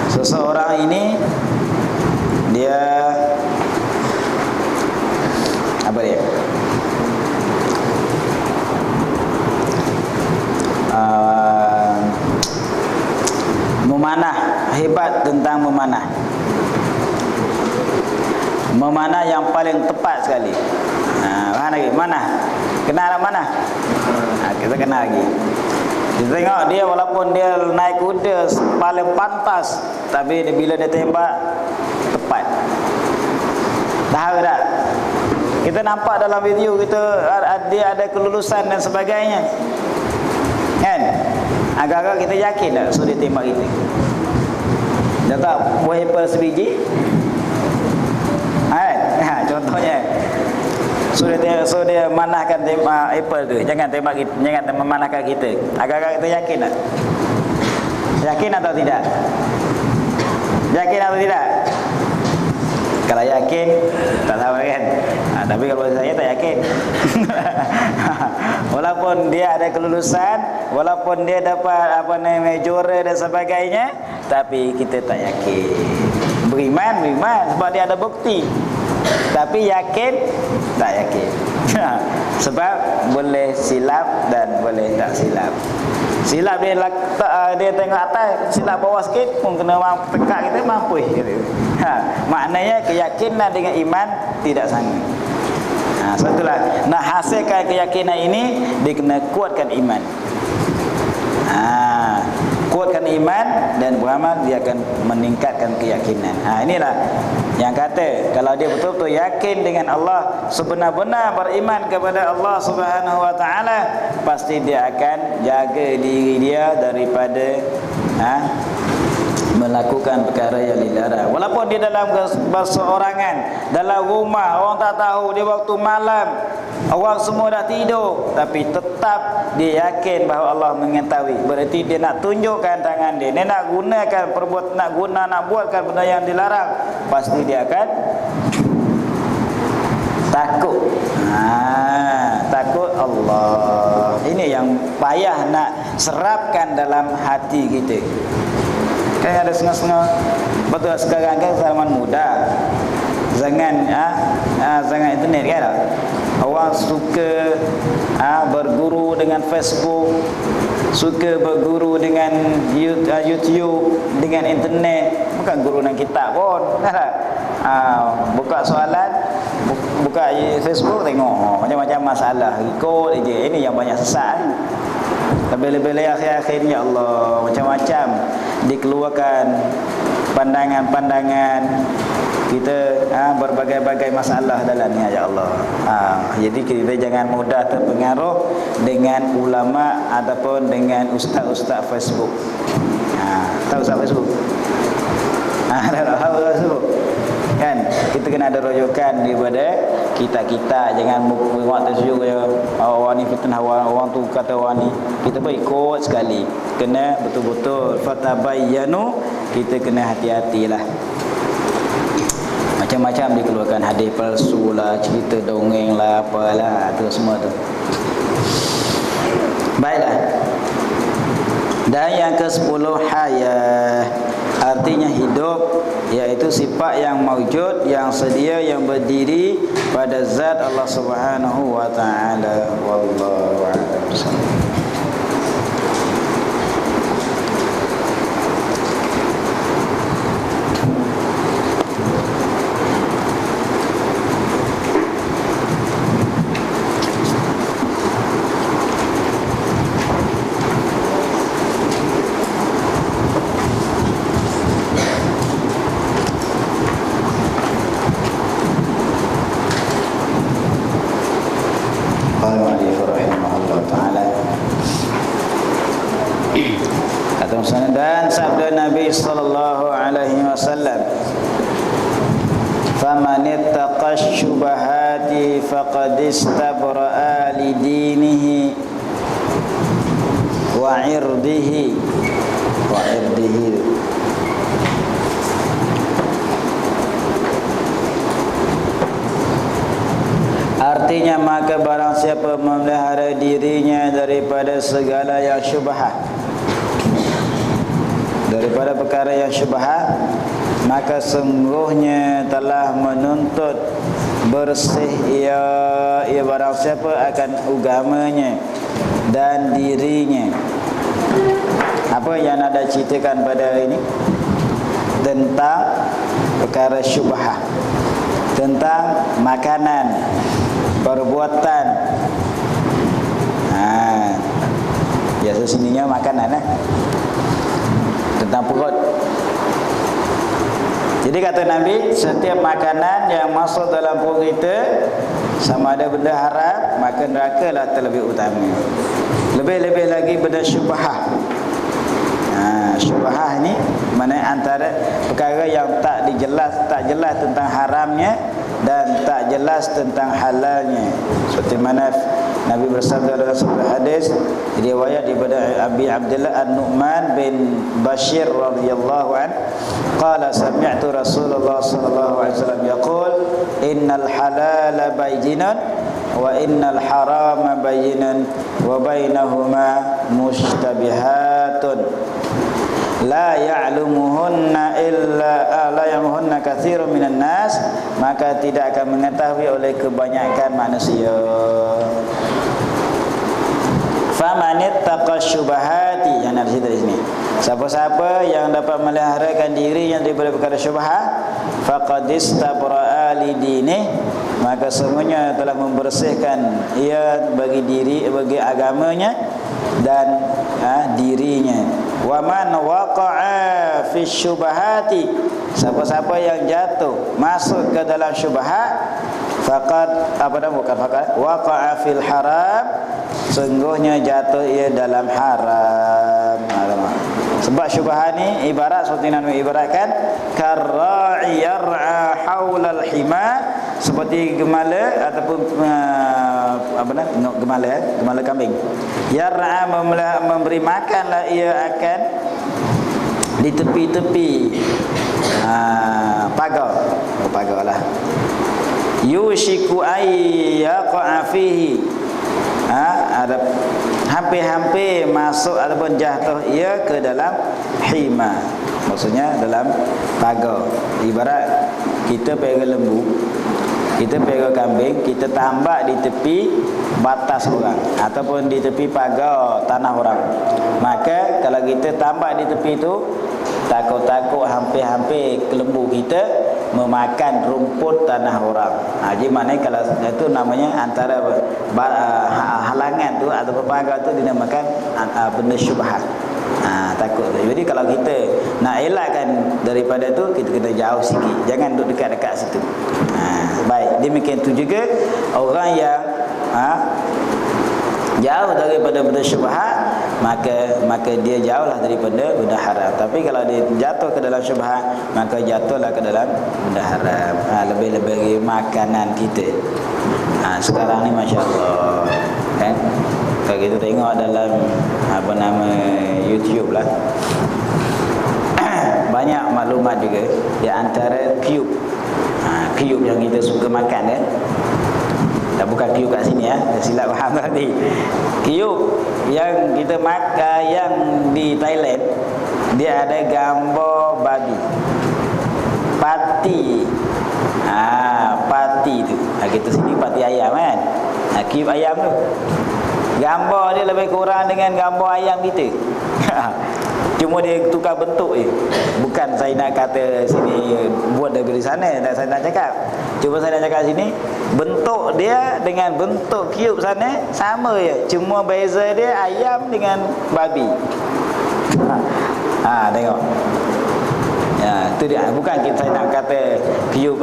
seseorang ini dia apa dia? Memanah, hebat tentang memanah. Memanah yang paling tepat sekali. Mana lagi? Manah. Kenal mana? Kita kenal lagi. Kita tengok dia walaupun dia naik kuda paling pantas, tapi bila dia tembak tepat. Tahu tak? Kita nampak dalam video kita dia ada kelulusan dan sebagainya. Kan? Agak-agak kita yakin tak suruh dia tembak kita. Dah tak buah apple sebiji? Contohnya. So dia manahkan apple tu. Jangan memanahkan kita. Agak-agak kita yakin tak? Yakin atau tidak? Yakin atau tidak? Kalau yakin, tak tahu kan? Tapi kalau saya tak yakin. Walaupun dia ada kelulusan, walaupun dia dapat juara dan sebagainya, tapi kita tak yakin. Beriman sebab dia ada bukti. Tapi yakin, tak yakin. Sebab boleh silap dan boleh tak silap. Silap dia tengok atas, silap bawah sikit pun kena tekak kita mampu. Maknanya keyakinan dengan iman tidak sama. Satulah nak hasilkan keyakinan ini, dia kena kuatkan iman. Kuatkan iman dan beramal, dia akan meningkatkan keyakinan. Inilah yang kata kalau dia betul-betul yakin dengan Allah, sebenar-benar beriman kepada Allah Subhanahu wa taala, pasti dia akan jaga diri dia daripada melakukan perkara yang dilarang. Walaupun dia dalam berseorangan, dalam rumah, orang tak tahu, dia waktu malam, orang semua dah tidur, tapi tetap dia yakin bahawa Allah mengetahui. Berarti dia nak tunjukkan tangan dia nak gunakan nak buatkan benda yang dilarang, pasti dia akan takut. Takut Allah. Ini yang payah nak serapkan dalam hati kita. Kan ada setengah-setengah. Betul sekarang kan zaman muda, Jangan internet kan. Orang suka berguru dengan Facebook, suka berguru dengan YouTube, dengan internet. Bukan guru dengan kitab pun. Buka soalan, buka Facebook, tengok macam-macam masalah, ikut je. Ini yang banyak sesat. Lebih-lebih akhir-akhir ni, ya Allah, macam-macam dikeluarkan pandangan-pandangan kita, berbagai-bagai masalah dalamnya, ya Allah. Jadi kita jangan mudah terpengaruh dengan ulama ataupun dengan ustaz-ustaz Facebook. Tahu ustaz Facebook? Tahu Facebook kan? Kita kena ada rujukan daripada kita, jangan buat tersejuk ya, orang ni fitnah orang tu kata orang ni. Kita pun ikut sekali. Kena betul-betul fatabayyanu, kita kena hati-hatilah. Macam-macam dikeluarkan, hadis palsu lah, cerita dongeng lah, apalah, tu semua tu. Baiklah. Dan yang ke-10 hayah, artinya hidup, iaitu sifat yang maujud, yang sedia, yang berdiri pada zat Allah Subhanahu wa taala. Wallahu a'lam. Dan sabda Nabi sallallahu alaihi wasallam, "Faman ittaqash syubahati faqad istabra'a li dinihi wa 'irdihi." Artinya, maka barang siapa memelihara dirinya daripada segala yang syubhat, daripada perkara yang syubhat, maka sungguhnya telah menuntut bersih ia barang siapa akan agamanya dan dirinya. Apa yang ada ceritakan pada hari ini tentang perkara syubhat, tentang makanan, perbuatan. Biasa sininya makanan tentang perut. Jadi kata Nabi, setiap makanan yang masuk dalam perut kita, sama ada benda haram, maka neraka lah terlebih utama. Lebih-lebih lagi benda syubhat. syubhah ni mana antara perkara yang tak jelas tentang haramnya dan tak jelas tentang halalnya. Seperti mana Nabi bersabda dalam sebuah hadis riwayat daripada Abi Abdullah An-Nu'man bin Bashir radhiyallahu an, qala sami'tu Rasulullah sallallahu alaihi wasallam yaqul innal halala bayyinun wa innal harama bayyinun wa bainahuma mushtabihatun la ya'lamuhunna katsirun minan nas, maka tidak akan mengetahui oleh kebanyakan manusia. Famanittaqa syubahati, yang ada di sini, siapa-siapa yang dapat meliharakan dirinya daripada perkara syubhat, faqad istabra'a li dinih, maka semuanya telah membersihkan ia bagi agamanya dan dirinya. Wa man waqa'a fi syubahati, siapa-siapa yang jatuh masuk ke dalam syubhat, faqad waqa'a fil haram, sungguhnya jatuh ia dalam haram. Sebab syubhat ni ibarat seperti Nabi ibaratkan karra'i yar'a haulal hima, seperti gemala ataupun gemala kambing. Yar'a memberi makanlah ia akan di tepi-tepi pagar lah. Yushiku ayyaqa fihi, ada hampir-hampir masuk ataupun jatuh ia ke dalam hima, maksudnya dalam pagar. Ibarat kita pera lembu, kita pera kambing, kita tambak di tepi batas orang ataupun di tepi pagar tanah orang. Maka kalau kita tambak di tepi itu, takut-takut hampir-hampir lembu kita memakan rumput tanah orang. Jadi mana kalau itu namanya antara halangan tu atau pagar tu dinamakan benda syubhat. Takut. Jadi kalau kita nak elakkan daripada tu, kita kena jauh sikit, jangan duduk dekat-dekat situ. Baik, demikian tu juga orang yang jauh daripada benda syubhat, maka dia jauhlah daripada benda haram. Tapi kalau dia jatuh ke dalam syubhat, maka jatuhlah ke dalam benda haram. Lebih-lebih makanan kita. Sekarang ni masya-Allah, kan? Kalau kita tengok dalam YouTube lah, banyak maklumat juga di antara cube yang kita suka makan kan. Bukan kiu kat sini silap faham tadi. Kiu yang kita makan yang di Thailand, dia ada gambar babi, pati. Pati tu. Kita sini pati ayam kan. Kiu ayam tu, gambar dia lebih kurang dengan gambar ayam kita. Cuma dia tukar bentuk je. Bukan saya nak kata sini buat dari sana, dan saya nak cakap, cuma saya nak cakap sini bentuk dia dengan bentuk cube sana sama je, cuma beza dia ayam dengan babi. Tengok. Itu dia. Bukan saya nak kata cube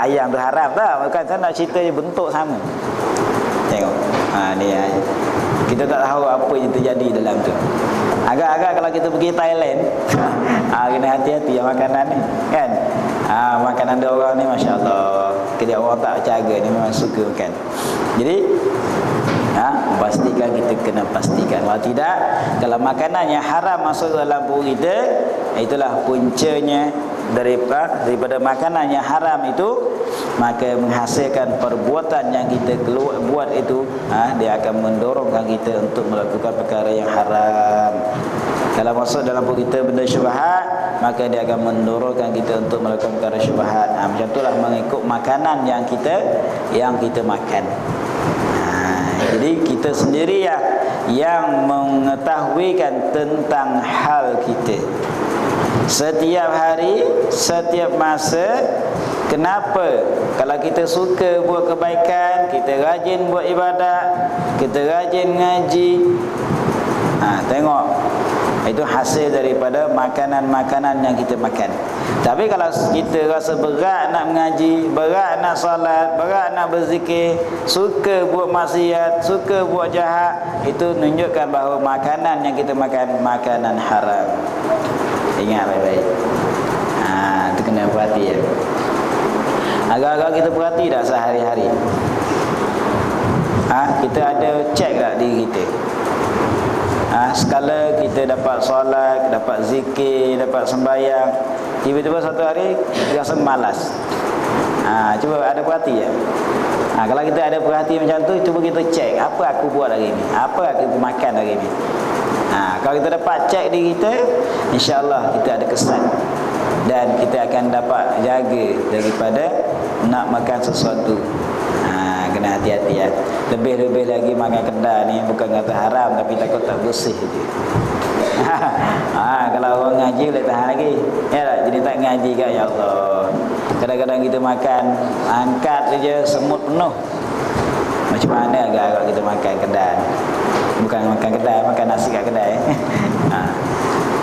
ayam tu haram tak, bukan, saya nak cerita je bentuk sama. Tengok. Ni kita tak tahu apa yang terjadi dalam tu. Agak-agak kalau kita pergi Thailand, kena hati-hati yang makanan ni, kan? Makanan dia orang ni masya-Allah, dia orang tak jaga ni, memang suka makan. Jadi pastikan, kita kena pastikan. Kalau tidak, kalau makanan yang haram masuk dalam perut kita, itulah puncanya daripada makanan yang haram itu, maka menghasilkan perbuatan yang kita buat itu, dia akan mendorongkan kita untuk melakukan perkara yang haram. Kalau masuk dalam perut kita benda syubhat, maka dia akan mendorongkan kita untuk melakukan perkara syubhat. Macam itulah mengikut makanan yang kita makan. Jadi kita sendiri yang mengetahuikan tentang hal kita setiap hari, setiap masa. Kenapa? Kalau kita suka buat kebaikan, kita rajin buat ibadat, kita rajin ngaji, tengok, itu hasil daripada makanan-makanan yang kita makan. Tapi kalau kita rasa berat nak mengaji, berat nak solat, berat nak berzikir, suka buat maksiat, suka buat jahat, itu menunjukkan bahawa makanan yang kita makan makanan haram. Ingat baik-baik. Itu kena perhati ya. Agak-agak kita perhati dah sehari-hari. Kita ada cek tak diri kita. Sekala kita dapat solat, dapat zikir, dapat sembahyang, tiba-tiba satu hari rasa malas. Cuba ada perhati ya. Kalau kita ada perhati macam tu, cuba kita cek apa aku buat hari ni, apa aku makan hari ni. Kalau kita dapat cek diri kita, insya-Allah kita ada kesan dan kita akan dapat jaga daripada nak makan sesuatu. Kena hati-hati ya. Lebih-lebih lagi makan kedai ni bukan kata haram, tapi takut tak bersih je. Kalau orang ngaji boleh tahan lagi. Ya tak? Jadi tak ngaji kan, ya Allah. Kadang-kadang kita makan angkat saja semut penuh. Macam mana agak-agak kita makan kedai? Bukan makan kedai, makan nasi kat kedai.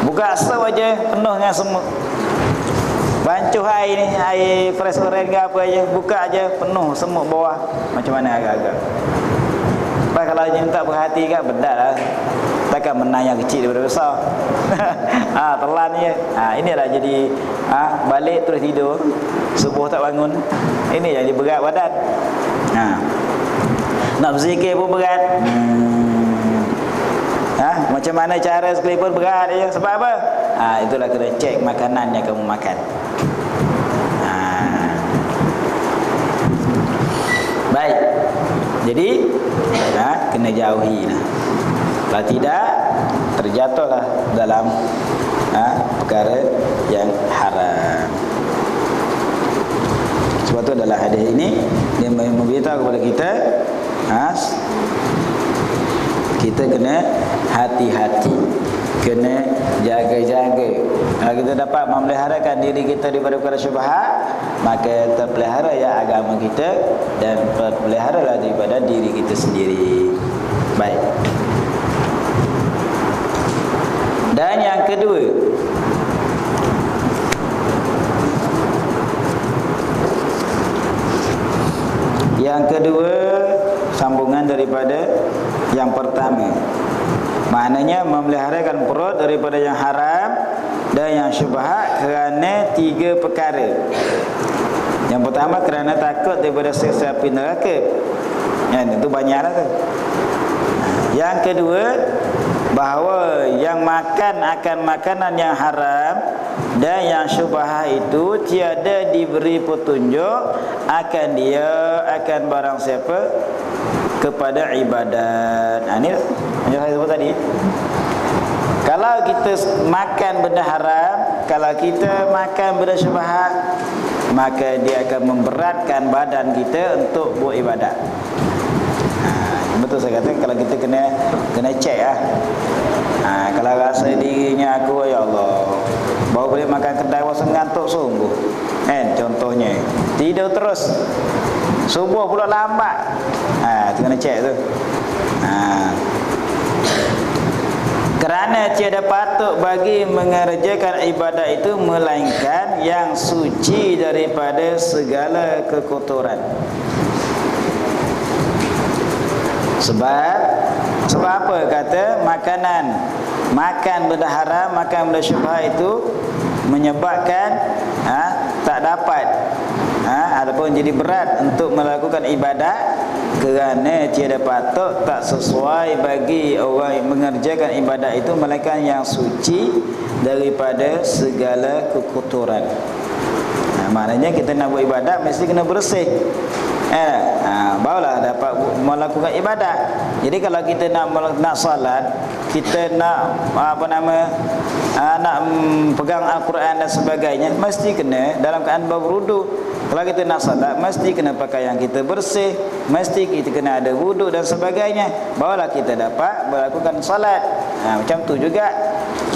Buka stove aja penuh dengan semut. Bancuh air ni, air fresh orange ke apa aja, buka aja penuh semut bawah. Macam mana agak-agak? Kalau dia tak berhati kan, benar lah. Takkan menang yang kecil daripada besar. Telan je. Inilah jadi balik terus tidur, subuh tak bangun. Ini jadi berat badan. Nak berzikir pun berat. Macam mana cara sekalipun berat je. Sebab apa? Itulah kena cek makanan yang kamu makan. Baik. Jadi kena jauhi lah. Kalau tidak, terjatuhlah dalam perkara yang haram. Sebab tu dalam hadis ini dia memberitahu kepada kita, kita kena hati-hati, kena jaga-jaga. Kalau kita dapat memeliharakan diri kita daripada perkara syubhat, maka terpelihara ya agama kita dan terpeliharalah daripada diri kita sendiri. Baik. Dan yang kedua, sambungan daripada yang pertama. Maknanya memeliharakan perut daripada yang haram dan yang syubhat kerana 3 perkara. Yang pertama kerana takut daripada siksa api neraka. Itu banyaklah tu. Yang kedua, bahawa yang makan akan makanan yang haram dan yang syubhat itu tiada diberi petunjuk akan dia, akan barang siapa kepada ibadat. Ini yang saya sebut tadi. Kalau kita makan benda haram, kalau kita makan benda syubhat, maka dia akan memberatkan badan kita untuk buat ibadat. Betul saya kata, kalau kita kena cek lah. Kalau rasa dirinya aku, ya Allah, baru boleh makan kedai rasa ngantuk sungguh. Contohnya tidur terus, subuh pula lambat. Itu kena cek tu. Kerana tiada patut bagi mengerjakan ibadat itu melainkan yang suci daripada segala kekotoran. Sebab apa kata makan benda haram, makan benda syubhat itu menyebabkan tak dapat ataupun jadi berat untuk melakukan ibadat, kerana tiada patut, tak sesuai bagi orang yang mengerjakan ibadat itu melainkan yang suci daripada segala kekotoran. Maknanya kita nak buat ibadat mesti kena bersih. Barulah dapat melakukan ibadat. Jadi kalau kita nak salat, kita nak nak pegang Al-Quran dan sebagainya, mesti kena dalam keadaan berwuduk. Kalau kita nak salat, mesti kena pakaian kita bersih, mesti kita kena ada wuduk dan sebagainya, barulah kita dapat melakukan salat. Macam tu juga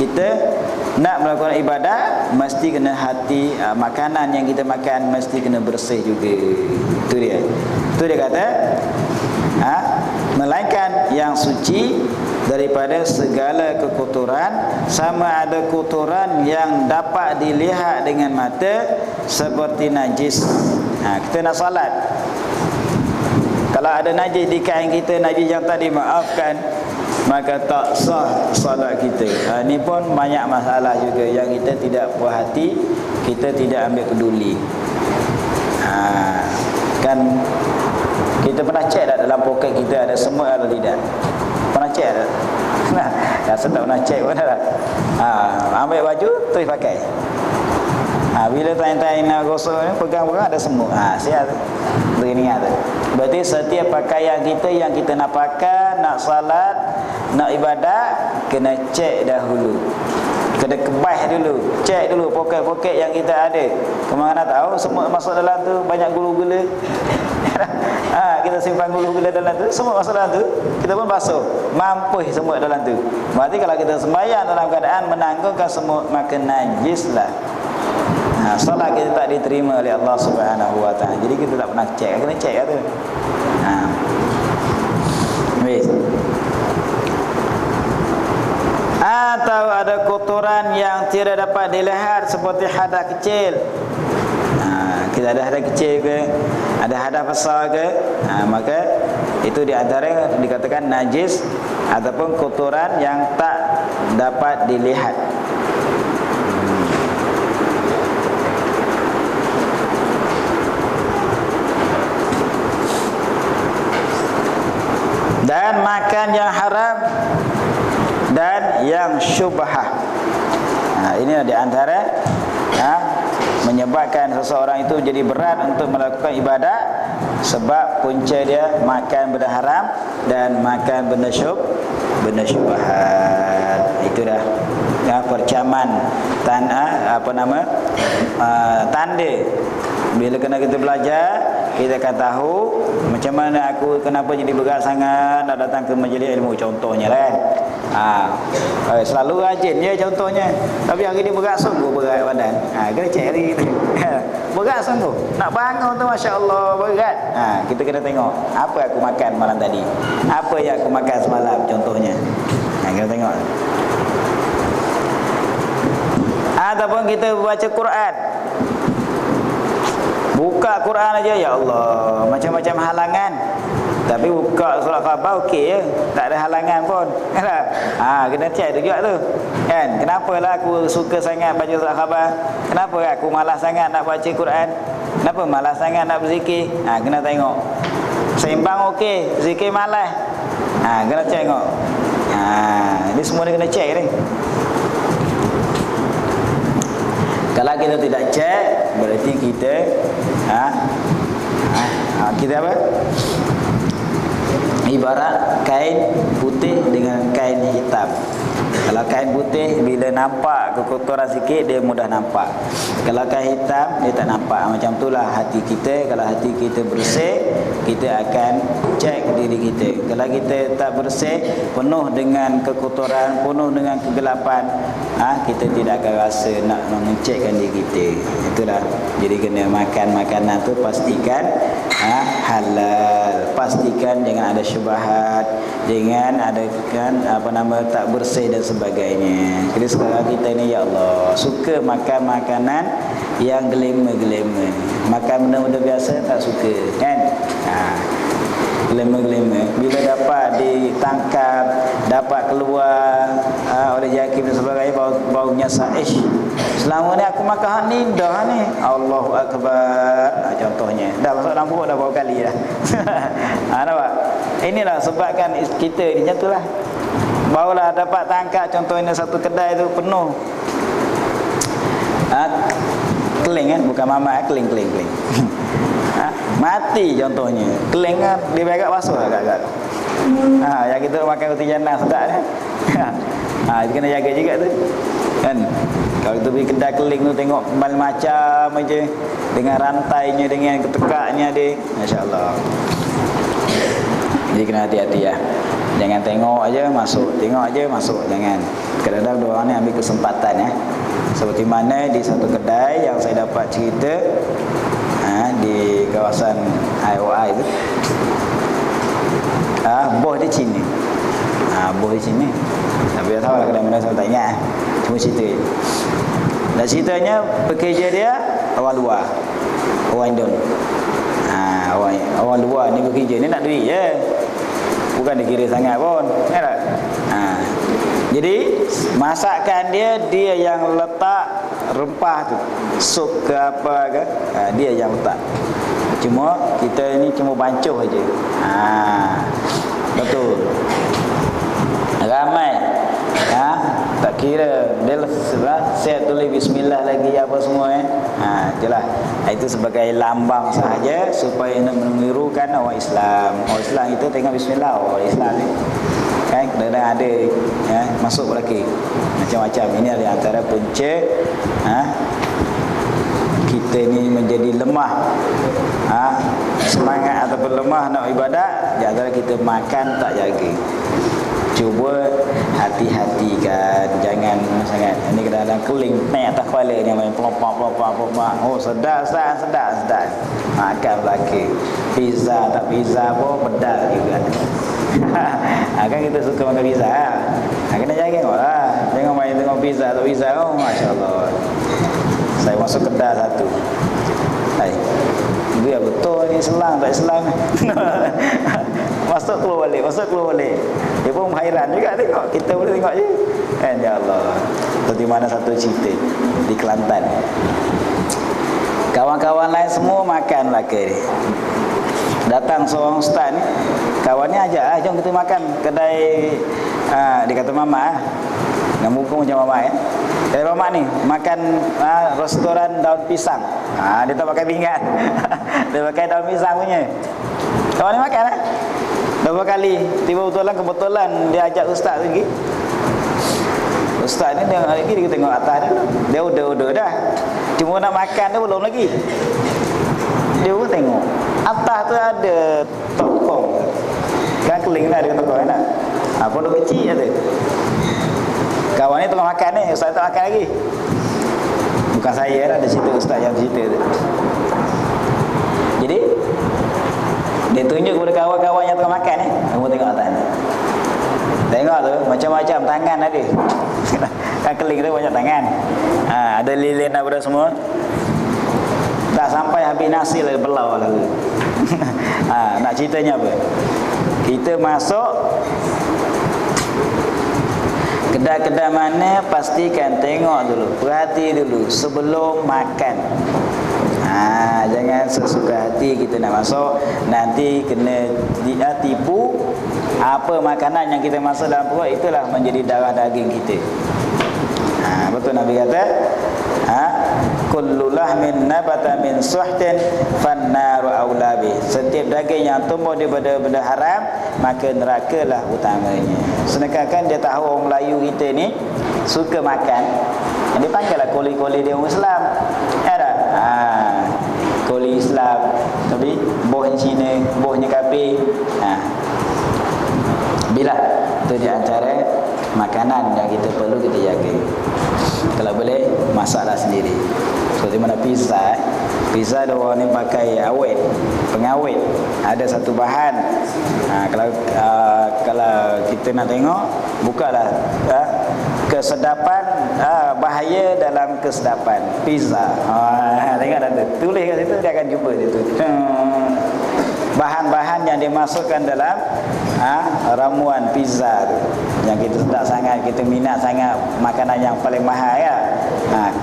kita nak melakukan ibadat, mesti kena hati, makanan yang kita makan mesti kena bersih juga. Itu dia. Itu dia kata, melainkan yang suci daripada segala kekotoran, sama ada kotoran yang dapat dilihat dengan mata seperti najis. Kita nak salat, kalau ada najis di kain kita, najis yang tadi maafkan, maka tak sah solat kita. Ni pun banyak masalah juga yang kita tidak puas hati, kita tidak ambil peduli. Kan kita pernah cek tak dalam poket kita ada semut atau tidak? Pernah cek tak? Rasa tak pernah cek pun tak? Ambil baju terus pakai. Bila tanya-tanya nak gosok ni, pegang-pegang ada semut. Siap berniat tu. Berarti setiap pakaian kita yang kita nak pakai, nak salat, nak ibadat, kena cek dahulu. Kena kebas dulu. Cek dulu poket-poket yang kita ada. Kemana tahu semut masuk dalam tu, banyak gula-gula. Kita simpan gula-gula dalam tu, semut masuk dalam tu, kita pun basuh, mampus semut dalam tu. Berarti kalau kita sembahyang dalam keadaan menanggungkan semut, maka najislah. Solat kita tak diterima oleh Allah Subhanahu Wa Taala. Jadi kita tak pernah cek, kena cek tu. Wis. Atau ada kotoran yang tidak dapat dilihat seperti hadas kecil. Kita ada hadas kecil ke, ada hadas besar ke, maka itu di antara dikatakan najis ataupun kotoran yang tak dapat dilihat. Dan makan yang haram dan yang syubhah. Ini di antara menyebabkan seseorang itu jadi berat untuk melakukan ibadat, sebab punca dia makan benda haram dan makan benda syubhat. Itu dah percaman tanda bila kena kita belajar, kita akan tahu macam mana aku kenapa jadi berat sangat nak datang ke majlis ilmu, contohnya kan. Selalu rajin je contohnya, tapi hari ni berat sungguh, berat badan. Kena cek hari kita. Berat sungguh, nak bangun tu masya-Allah berat. Kita kena tengok apa aku makan malam tadi, apa yang aku makan semalam contohnya. Kena tengok. Ataupun kita baca Quran, buka Quran aja, ya Allah, macam-macam halangan. Tapi buka surah khabar okey je, tak ada halangan pun. Kena cek juga tu. Kan? Kenapalah aku suka sangat baca surah khabar? Kenapa aku malas sangat nak baca Quran? Kenapa malas sangat nak berzikir? Kena tengok. Seimbang okey, zikir malas. Kena tengok. Ini semua ni kena cek ni. Kalau kita tidak cek, berarti kita kita apa? Ibarat kain putih dengan kain hitam. Kalau kain putih, bila nampak kekotoran sikit, dia mudah nampak. Kalau kain hitam, dia tak nampak. Macam itulah hati kita. Kalau hati kita bersih, kita akan cek diri kita. Kalau kita tak bersih, penuh dengan kekotoran, penuh dengan kegelapan, kita tidak akan rasa nak mengecekkan diri kita. Itulah. Jadi kena makan makanan tu pastikan halal. Pastikan jangan ada syubhat, jangan ada tak bersih dan sebagainya. Jadi sekarang kita ni, ya Allah, suka makan makanan yang gelema-gelema. Makan benda-benda biasa tak suka, kan? Gelema-gelema. Bila dapat ditangkap, dapat keluar oleh JAKIM dan sebagainya, baunya saish. Selama ni aku makan hak ni dah ni, Allahu Akbar. Contohnya dah masuk dalam perut dah berapa kali dah. Nampak? Inilah sebabkan kita ni macam itulah. Barulah dapat tangkap, contohnya satu kedai tu penuh keling kan, bukan mamak, keling. Mati contohnya. Keling kan dia agak basuh agak-agak. Yang kita makan roti jannah sedap kan. Dia kena jaga juga tu. Kan? Kalau kita pergi kedai keling tu tengok macam aja, dengan rantainya, dengan ketekaknya dia, masya-Allah. Jadi kena hati-hati ya. Jangan tengok aja masuk, tengok aja masuk, jangan. Kadang-kadang dua orang ni ambil kesempatan ya. Seperti mana di satu kedai yang saya dapat cerita di kawasan IOI itu, bos dia Cina. Bos dia Cina. Tapi tak tahu lah kadang-kadang saya tak ingat. Cuma cerita. Dan ceritanya pekerja dia orang luar, orang Indon. Orang luar ni bekerja ni nak duit je. Bukan bukan dikira sangat pun, kan tak? Jadi masakan dia yang letak rempah tu, sup ke apa ke, dia yang letak. Cuma kita ni cuma bancuh aja. Betul. Ramai tak kira dia saya tulis bismillah lagi apa semua itulah. Itu sebagai lambang sahaja supaya nak menirukan orang Islam. Orang Islam kita tengok bismillah, orang Islam ni kan kadang-kadang ada masuk lagi macam-macam. Ini adalah antara punca kita ni menjadi lemah semangat ataupun lemah nak ibadat, di antara kita makan tak jaga. Cuba hati-hatikan, jangan sangat. Ini kadang-kadang keling naik atas kepala ni main pelompak. Oh sedap. Makan belaka. Pizza tak pizza pun pedal juga. Kan kita suka makan pizza. Kena jaga tengoklah. Jangan main tengok pizza tak pizza. Oh masya-Allah. Saya masuk kedai satu. Dia betul ni selang tak selang. Masuk keluar balik. Dia pun hairan juga tengok. Kita boleh tengok je. Ya Allah. Seperti mana satu cerita di Kelantan. Kawan-kawan lain semua makan belaka ni. Datang seorang ustaz ni, kawannya ajak, jom kita makan kedai dia kata Mama Nama buku macam Mama Kedai Mama ni makan restoran daun pisang. Dia tak pakai pinggan. Dia pakai daun pisang punya. Kawan ni makan beberapa kali. Kebetulan dia ajak ustaz lagi. Ustaz ni tengok lagi, dia tengok atas dia. Dia udah dah. Cuma nak makan dia belum lagi. Dia pun tengok atas tu ada tokong. Kan keling dah ada tokong kan. Pondok kecil ada. Kawan ni tengah makan ni, ustaz tak makan lagi. Bukan saya lah, ada cerita ustaz yang cerita tu. Jadi dia tunjuk kepada kawan-kawan yang tengah makan ni, kamu tengok atas ni. Tengok tu macam-macam tangan ada. Kan keling tu banyak tangan. Ada lilin apa semua. Tak sampai habis nasi lah belau lalu. Nak ceritanya apa? Kita masuk kedai-kedai mana, pastikan tengok dulu, perhati dulu sebelum makan. Jangan sesuka hati kita nak masuk, nanti kena tipu. Apa makanan yang kita masuk dalam perut, itulah menjadi darah daging kita. Betul Nabi kata, kullu lahmin nabata min suhtin fannaru aulabi. Setiap daging yang tumbuh daripada benda haram, maka nerakalah utamanya. Sedangkan dia tahu orang Melayu kita ni suka makan, dia panggillah koli-koli dia orang Islam. Ada koli Islam, tapi bohnya Cina, bohnya kafir. Bila itu di antara makanan yang kita perlu kita jaga. Kalau boleh masaklah sendiri. Seperti mana pizza. Pizza ada orang ni pakai pengawet. Ada satu bahan. Kalau kita nak tengok, bukalah kesedapan, bahaya dalam kesedapan pizza. Tengok dah tu. Tulis kat situ, dia akan jumpa situ. Bahan-bahan yang dimasukkan dalam ramuan pizza tu, yang kita sedap sangat, kita minat sangat, makanan yang paling mahal ya.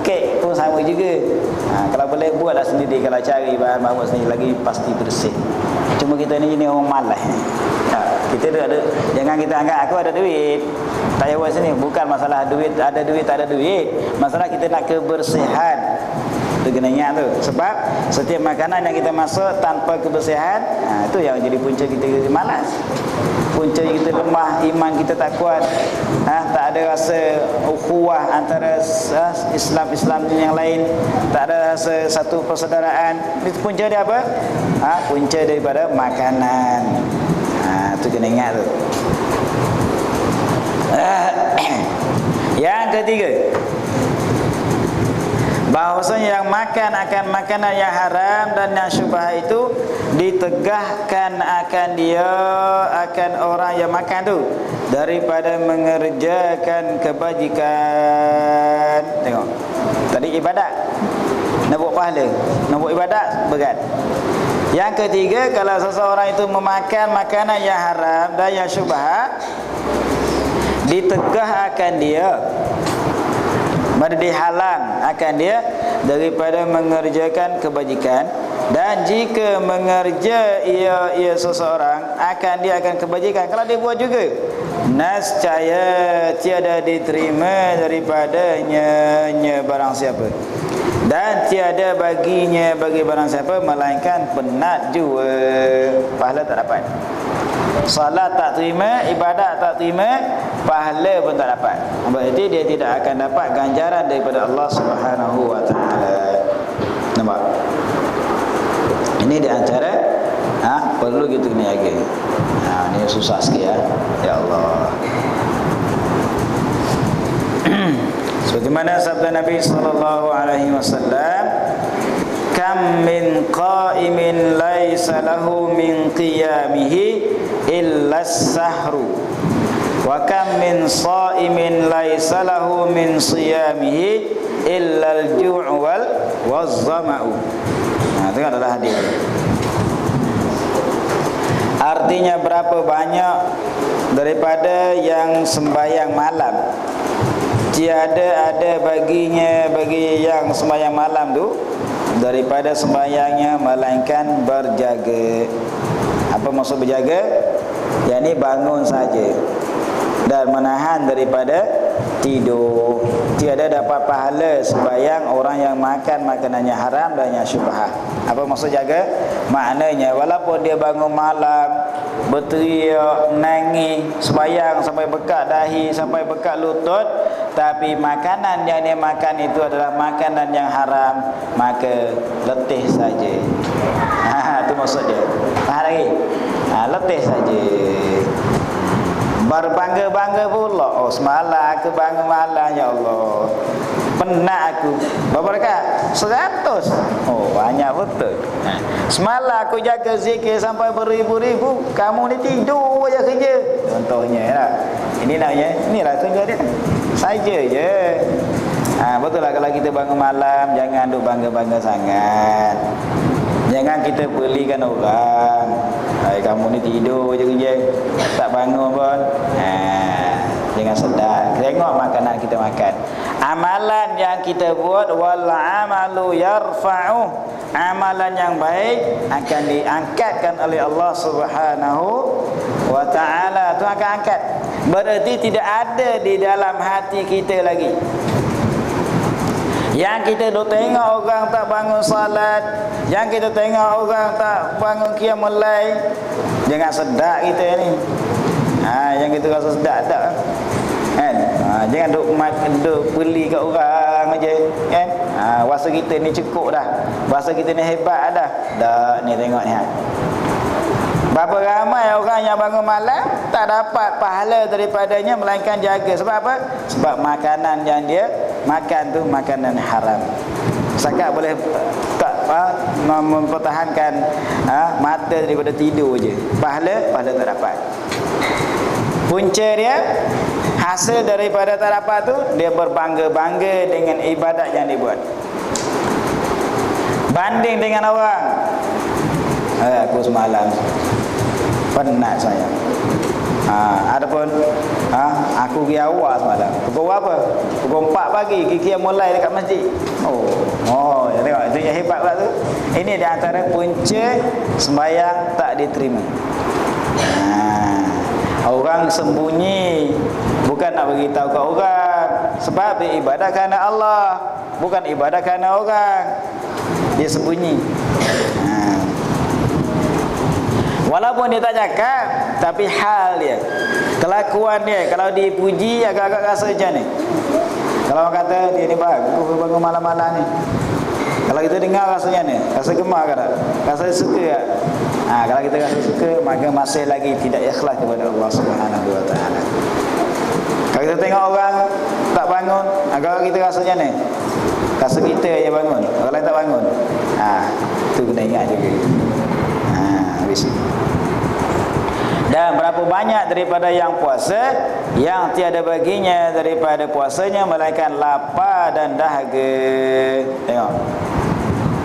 Kek pun sama juga. Kalau boleh buatlah sendiri. Kalau cari bahan-bahan buat sendiri lagi pasti bersih. Cuma kita ni jenis orang malas. Kita ada, jangan kita anggap aku ada duit, tak payah buat sini. Bukan masalah duit, ada duit tak ada duit. Masalah kita nak kebersihan. Itu kena ingat tu. Sebab setiap makanan yang kita masuk tanpa kebersihan, itu yang jadi punca kita malas. Punca kita lemah, iman kita tak kuat. Tak ada rasa ukhuwah antara Islam yang lain. Tak ada rasa satu persaudaraan. Itu punca dia apa? Punca daripada makanan. Itu kena ingat tu. Yang ketiga, bahawasanya yang makan akan makanan yang haram dan yang syubhah itu ditegahkan akan orang yang makan tu daripada mengerjakan kebajikan. Tengok, tadi ibadat nak buat pahala, nak buat ibadat berat. Yang ketiga, kalau seseorang itu memakan makanan yang haram dan yang syubhat, ditegah akan dia, dihalang akan dia daripada mengerjakan kebajikan. Dan jika mengerja ia seseorang, dia akan kebajikan. Kalau dia buat juga, nascaya tiada diterima daripadanya barang siapa, dan tiada baginya bagi barang siapa melainkan penat jua, pahala tak dapat. Salat tak terima, ibadat tak terima, pahala pun tak dapat. Berarti dia tidak akan dapat ganjaran daripada Allah Subhanahu wa taala. Nampak? Ini di antara perlu kita kena jaga. Ini susah sikit ya. Ya Allah. Seperti mana sabda Nabi sallallahu alaihi wasallam, kam min qa'imin laisa lahu min qiyamihi illa as-sahru, wa kam min sha'imin laisa lahu min siyamihi illa al-ju' waz-zama'u. Itu adalah hadis. Artinya berapa banyak daripada yang sembahyang malam, tiada ada baginya bagi yang sembahyang malam tu daripada sembahyangnya melainkan berjaga. Apa maksud berjaga? Yakni bangun saja dan menahan daripada tidur. Tiada dapat pahala sembahyang orang yang makan makanannya haram dan yang syubhat. Apa maksud jaga? Maknanya walaupun dia bangun malam, berteriak, nangis, sembahyang sampai bekat dahi, sampai bekat lutut, tapi makanan yang dia makan itu adalah makanan yang haram, maka letih saja. Itu maksud dia. Faham lagi? Letih saja. Berbangga-bangga pula. Oh, semalam aku bangun malam, ya Allah, penat aku. Berapa rakat? 100. Oh, banyak betul. Semalam aku jaga zikir sampai beribu-ribu, kamu ni tidur aja kerja. Contohnya lah. Ini namanya, inilah kerja dia. Saja je. Betul lah, kalau kita bangun malam, jangan duk bangga-bangga sangat. Jangan kita belikan orang, kamu ni tidur je kerja, tak bangun pun. Jangan sedar. Tengok makanan kita makan. Amalan yang kita buat, wal amalu yarfa'u, amalan yang baik akan diangkatkan oleh Allah Subhanahu wa ta'ala. Itu akan angkat. Berarti tidak ada di dalam hati kita lagi. Yang kita duk tengok orang tak bangun salat, yang kita tengok orang tak bangun qiyamul lail, jangan sedap kita ni. Yang kita rasa sedap tak kan? Jangan duk beli kat orang aja kan. Rasa kita ni cukup dah, rasa kita ni hebat dah. Dak ni tengok ni. Berapa ramai orang yang bangun malam tak dapat pahala daripadanya melainkan jaga. Sebab apa? Sebab makanan yang dia makan tu makanan haram. Sakat boleh tak mempertahankan mata daripada tidur je, pahala tak dapat. Punca dia, hasil daripada tak dapat tu, dia berbangga-bangga dengan ibadat yang dia buat, banding dengan orang. Aku semalam penat saya. Adapun aku pergi awal semalam. Pukul berapa? Pukul 4 pagi kiki mulai dekat masjid. Oh, ya tengok, itu yang hebat pula tu. Ini di antara punca sembahyang tak diterima. Orang sembunyi, bukan nak bagi tahu ke orang, sebab dia ibadah kerana Allah, bukan ibadah kerana orang. Dia sembunyi. Walaupun dia tak cakap, tapi hal dia, kelakuan dia, kalau dipuji agak-agak rasa macam ni. Kalau orang kata dia ni bagus bangun malam-malam ni, kalau kita dengar rasanya ni, rasa gemar ke tak? Rasa suka tak? Kalau kita rasa suka, maka masih lagi tidak ikhlas kepada Allah Subhanahu wa ta'ala. Kalau kita tengok orang tak bangun, kalau kita rasanya ni, rasa kita je bangun, orang lain tak bangun. Tu kena ingat juga. Habis. Dan berapa banyak daripada yang puasa yang tiada baginya daripada puasanya melainkan lapar dan dahaga. Tengok.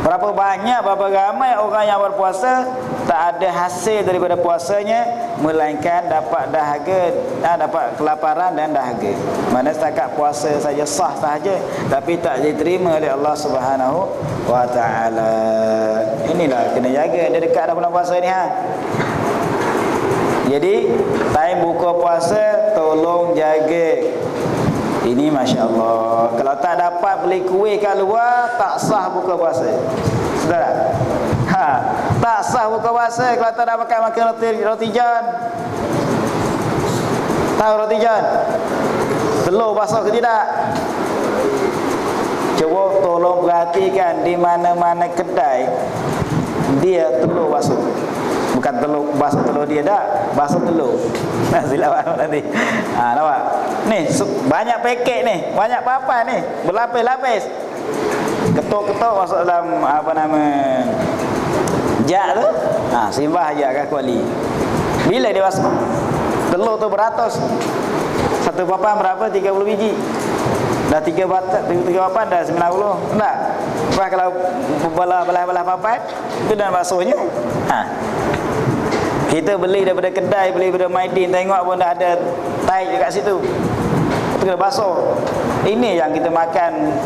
Berapa banyak, berapa ramai orang yang berpuasa tak ada hasil daripada puasanya melainkan dapat dahaga, dapat kelaparan dan dahaga. Mana setakat puasa saja sah sahaja tapi tak diterima oleh Allah Subhanahu wa taala. Inilah kena jaga, dia dekat dah bulan puasa ni Jadi time buka puasa tolong jaga. Ini Masya Allah. Kalau tak dapat beli kuih kat luar, tak sah buka puasa. Sudah tak? Tak sah buka puasa kalau tak dapat makan roti john. Tahu roti john? Telur basah ke tidak? Cuba tolong perhatikan di mana-mana kedai dia telur basah. Bukan telur basah telur dia dah, basah telur. Silap nanti. Nampak? Ni banyak paket ni, banyak papan ni, berlapis-lapis. Ketuk-ketuk masuk dalam jak tu. Simbah aja kat kuali. Bila dia basah? Telur tu beratus. Satu papan berapa? 30 biji. Dah 3 papan dah 90. Tak? Lepas kalau belah papan, tu dah basuhnya. Kita beli daripada kedai, beli daripada Maidin, tengok pun dah ada taik dekat situ. Itu kena basuh. Ini yang kita makan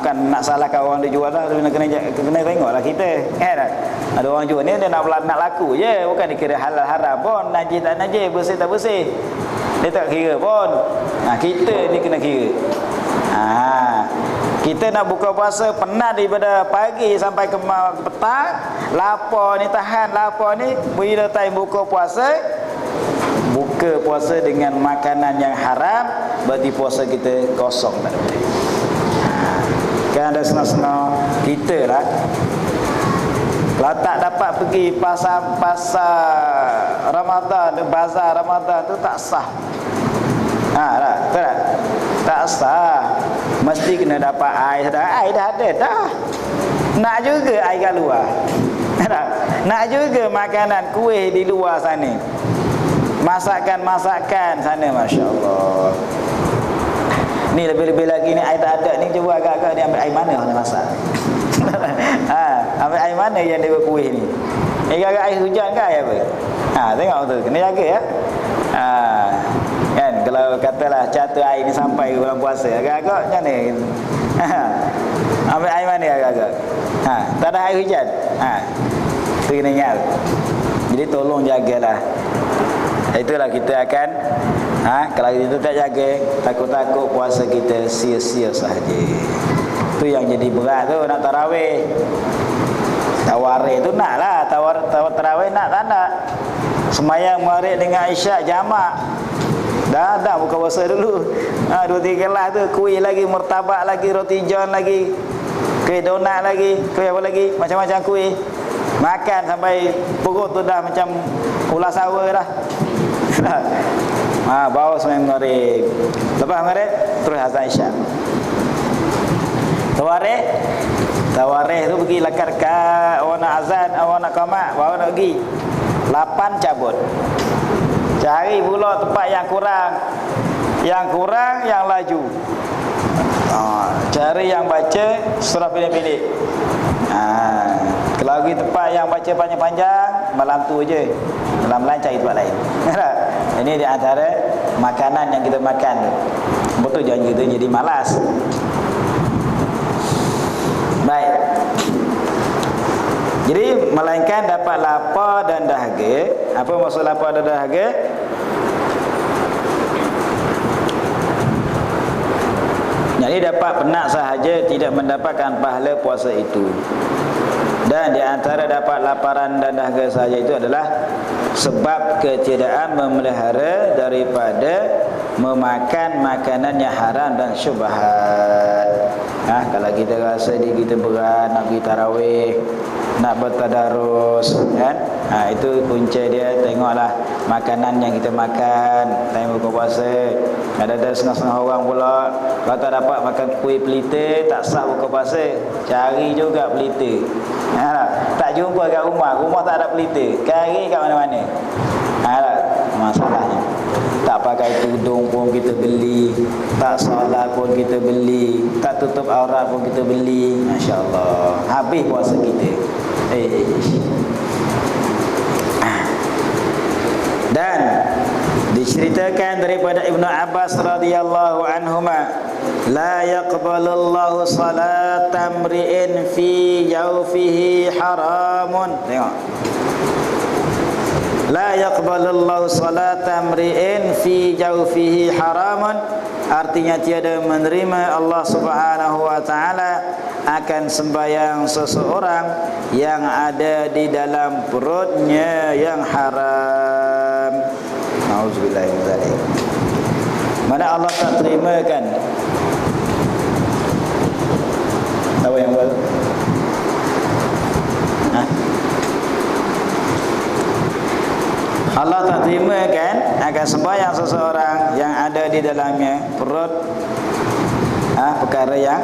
bukan nak salahkan orang dia jual lah, kena tengoklah kita. Kan? Ada orang jual ni dia nak laku je, bukan dikira halal haram pun, najis tak najis, bersih tak bersih. Dia tak kira pun. Kita ni kena kira. Kita nak buka puasa penat daripada pagi sampai ke petang, lapar ni, tahan lapar ni. Bila time buka puasa dengan makanan yang haram, berarti puasa kita kosong tak boleh. Kan ada senang-senang kita lah. Kalau tak dapat pergi pasar Ramadan, bazar Ramadan tu tak sah. Tak sah. Mesti kena dapat air. Air dah ada dah. Nak juga air kat luar. Nak juga makanan kuih di luar sana. Masakan sana, Masya Allah. Ni lebih-lebih lagi ni air tak ada ni, cuba agak-agak dia ambil air mana orang masak. Ambil air mana yang dia buat kuih ni. Agak-agak air hujan ke air apa? Tengok tu, kena jaga ya. Kan kalau katalah cata air ni sampai ke bulan puasa, agak-agak macam mana? Ambil air mana agak-agak? Tak ada air hujan. Tu kena ingat. Jadi tolong jagalah. Itulah kita akan kalau kita tak jaga, takut-takut puasa kita sia-sia sahaja. Tu yang jadi berat tu, nak tarawih. Tawarih tu naklah, tarawih nak tak nak. Semayang maghrib dengan isyak jamak. Dah buka puasa dulu. 2-3 kelas tu, kuih lagi, murtabak lagi, roti john lagi, kuih donat lagi, kuih apa lagi, macam-macam kuih. Makan sampai perut tu dah macam ulas sawa dah. Bawa semayang maghrib. Lepas maghrib terus azan isyak. Tawarih tu pergi lekat kat orang nak azan, orang nak qamat, baru nak pergi 8 cabut. Cari pula tempat yang kurang, yang laju. Cari yang baca surah pilih-pilih. Kalau pergi tempat yang baca panjang-panjang, malam tu je. Malam-malam cari tempat lain. Ini di antara makanan yang kita makan. Betul jangan kita jadi malas. Baik. Jadi melainkan dapat lapar dan dahaga. Apa maksud lapar dan dahaga? Jadi dapat penat sahaja, tidak mendapatkan pahala puasa itu. Dan di antara dapat laparan dan dahaga sahaja itu adalah sebab ketiadaan memelihara daripada memakan makanan yang haram dan syubhat. Kalau kita rasa diri kita berat nak pergi tarawih, nak bertadarus, kan? Itu punca dia. Tengoklah makanan yang kita makan time buka puasa. Ada setengah-setengah orang pula kalau tak dapat makan kuih pelita, tak sah buka puasa. Cari juga pelita. Tak jumpa kat rumah tak ada pelita. Cari kat mana-mana. Masalahnya. Tak pakai tudung pun kita beli, tak solat pun kita beli, tak tutup aurat pun kita beli. Masya-Allah. Habis puasa kita. Dan diceritakan daripada Ibnu Abbas radhiyallahu anhuma, la yaqbalullahu salata mri'in fi jawfihi haramun. Tengok. La yaqbalullahu salata mri'in fi jawfihi haramun, artinya tiada menerima Allah Subhanahu wa taala akan sembahyang seseorang yang ada di dalam perutnya yang haram. Auzubillahi min dzalik. Mana Allah tak terima kan? Tahu yang buat? Allah tak terima kan akan sembahyang seseorang yang ada di dalamnya perut perkara yang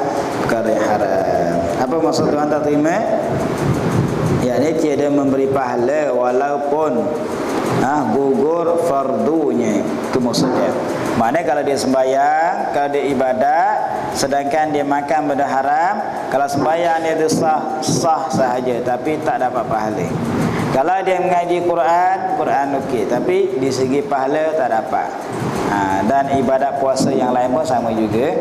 haram. Apa maksud Tuhan tak terima? Yakni tiada memberi pahala walaupun gugur fardunya. Itu maksudnya. Maknanya kalau dia sembahyang, kalau dia ibadat, sedangkan dia makan benda haram, kalau sembahyang dia itu sah sahaja, tapi tak dapat pahala. Kalau dia mengaji Quran okey, tapi di segi pahala tak dapat. Dan ibadat puasa yang lain pun sama juga,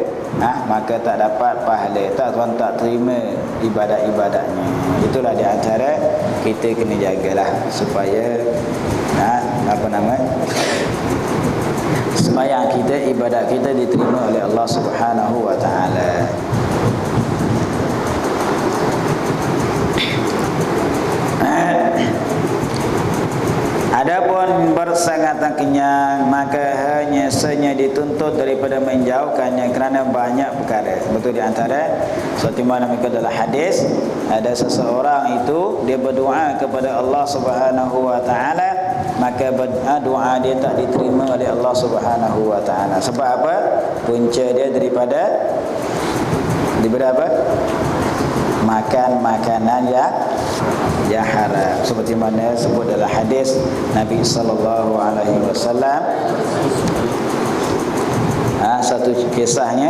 maka tak dapat pahala. Tuhan tak terima ibadat-ibadatnya. Itulah di antara kita kena jagalah supaya sembahyang kita, ibadat kita diterima oleh Allah Subhanahu wa taala. Adapun bersangatan kenyang, maka hanya dituntut daripada menjauhkannya kerana banyak perkara. Betul di antara seperti mana mereka dalam hadis, ada seseorang itu dia berdoa kepada Allah Subhanahu wa taala, maka doa dia tak diterima oleh Allah Subhanahu wa taala. Sebab apa? Punca dia daripada apa? Makan makanan yang haram, seperti mana sebut dalam hadis Nabi sallallahu alaihi wasallam. Satu kisahnya,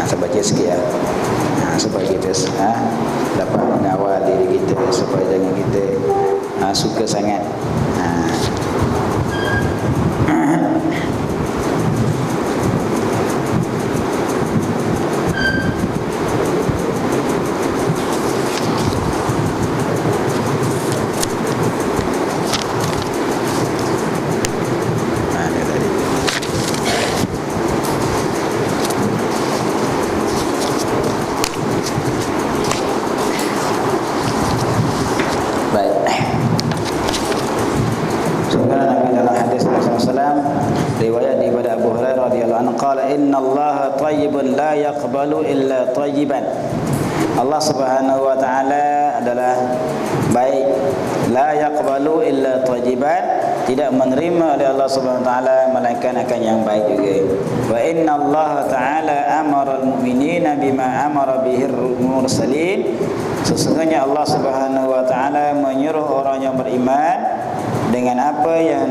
saya baca sikit supaya kita dapat mengawal diri kita, supaya jangan kita suka sangat. Innallaha thayyibun la yaqbalu illa thayyiban. Allah Subhanahu wa taala adalah baik, la yaqbalu illa thayyiban, tidak menerima oleh Allah Subhanahu wa taala melainkan akan yang baik juga. Wa innallaha taala amara al-mu'minina bima amara bihi al-mursalin. Sesungguhnya Allah Subhanahu wa taala menyuruh orang yang beriman dengan apa yang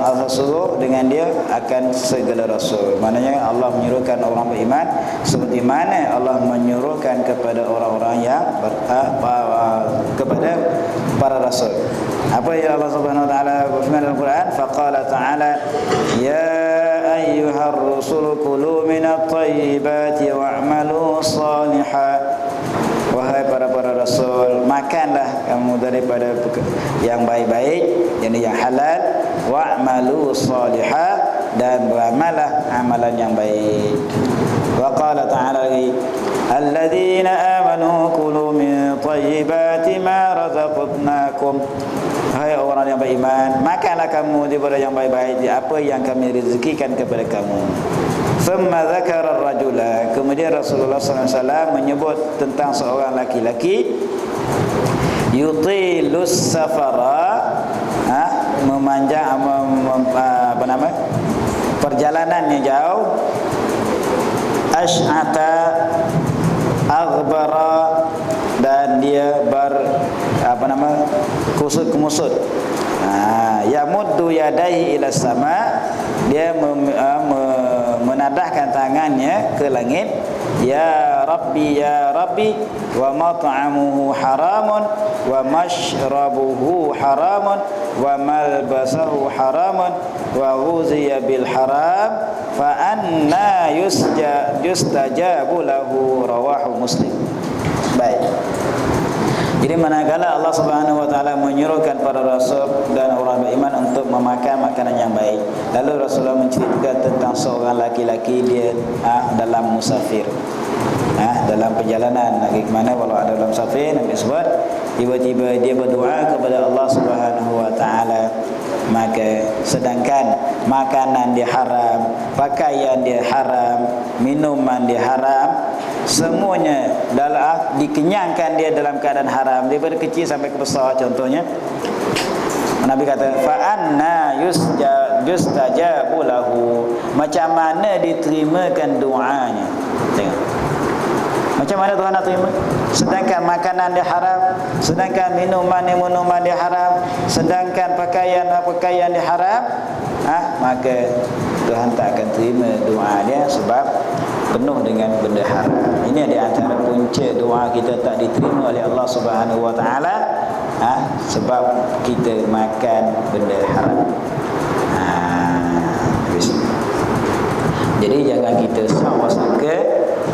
Allah suruh dengan dia akan segala rasul. Maknanya Allah menyuruhkan orang beriman seperti mana Allah menyuruhkan kepada orang-orang yang kepada para rasul. Apa yang Allah Subhanahu wa taala berfirman dalam Quran? Faqala ta'ala ya ayyuhar rusul kulu minat thayyibati wa'malu shalihan. Wahai para rasul, makanlah kamu daripada yang baik-baik, yang halal, wa'malu salihah, dan beramallah amalan yang baik. Wa qala ta'ala lagi, alladzina amanu kulu min thayyibati ma razaqnakum. Hai orang yang beriman, makanlah kamu daripada yang baik-baik, apa yang kami rezekikan kepada kamu. Thumma dzakara ar-rajula, kemudian Rasulullah sallallahu alaihi wasallam menyebut tentang seorang laki-laki yutilus safara, memanjang perjalanannya jauh, asy'ata aghbara, dan dia kusut kemusut, Yamuddu yadaihi ila sama, dia menadahkan tangannya ke langit. Ya Rabbi wa mat'amuhu haramun wa mashrabuhu haramun wa malbasahu haramun wa ghuziya bil haram fa anna yustajabu lahu, rawahu Muslim. Baik. Jadi manakala Allah Subhanahu wa taala menyuruhkan para rasul dan orang beriman untuk memakan makanan yang baik, lalu Rasulullah menceritakan tentang seorang laki-laki dia dalam musafir, dalam perjalanan nak ke mana, walau ada dalam musafir, Nabi sebut tiba-tiba dia berdoa kepada Allah Subhanahu wa taala, maka sedangkan makanan dia haram, pakaian dia haram, minuman dia haram, semuanya dalam dikenyangkan dia dalam keadaan haram daripada kecil sampai ke besar. Contohnya Nabi kata fa anna yustajabu lahu, macam mana diterimakan doanya. Tengok macam mana Tuhan nak terima, sedangkan makanan dia haram, sedangkan minuman dia haram, sedangkan pakaian dia haram, maka Tuhan tak akan terima doa dia sebab penuh dengan benda haram. Ini di antara punca doa kita tak diterima oleh Allah Subhanahu wa taala, sebab kita makan benda haram. Jadi jangan kita sangka,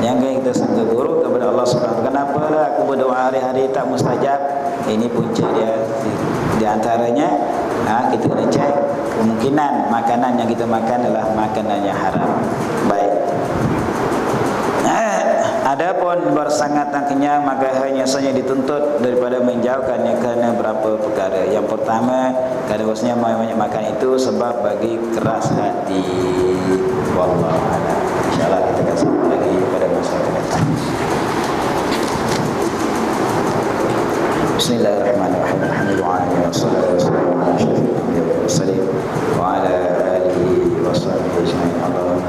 jangan kita sangka buruk kepada Allah Subhanahu wa taala. Kenapalah aku berdoa hari-hari tak mustajab? Ini punca dia. Di antaranya kita kena cek kemungkinan makanan yang kita makan adalah makanan yang haram. Baik. Adapun bersangat dan kenyang, maka hanya saja dituntut daripada menjauhkannya kerana berapa perkara. Yang pertama, kerana bahasanya banyak makan itu sebab bagi keras hati. Wallahu a'lam. InsyaAllah kita akan sambung lagi pada masa akan datang. Bismillahirrahmanirrahim. Alhamdulillah wassalatu wassalamu ala asyrafil anbiya'i wal mursalin wa ala alihi washabbihi ajma'in. Allahumma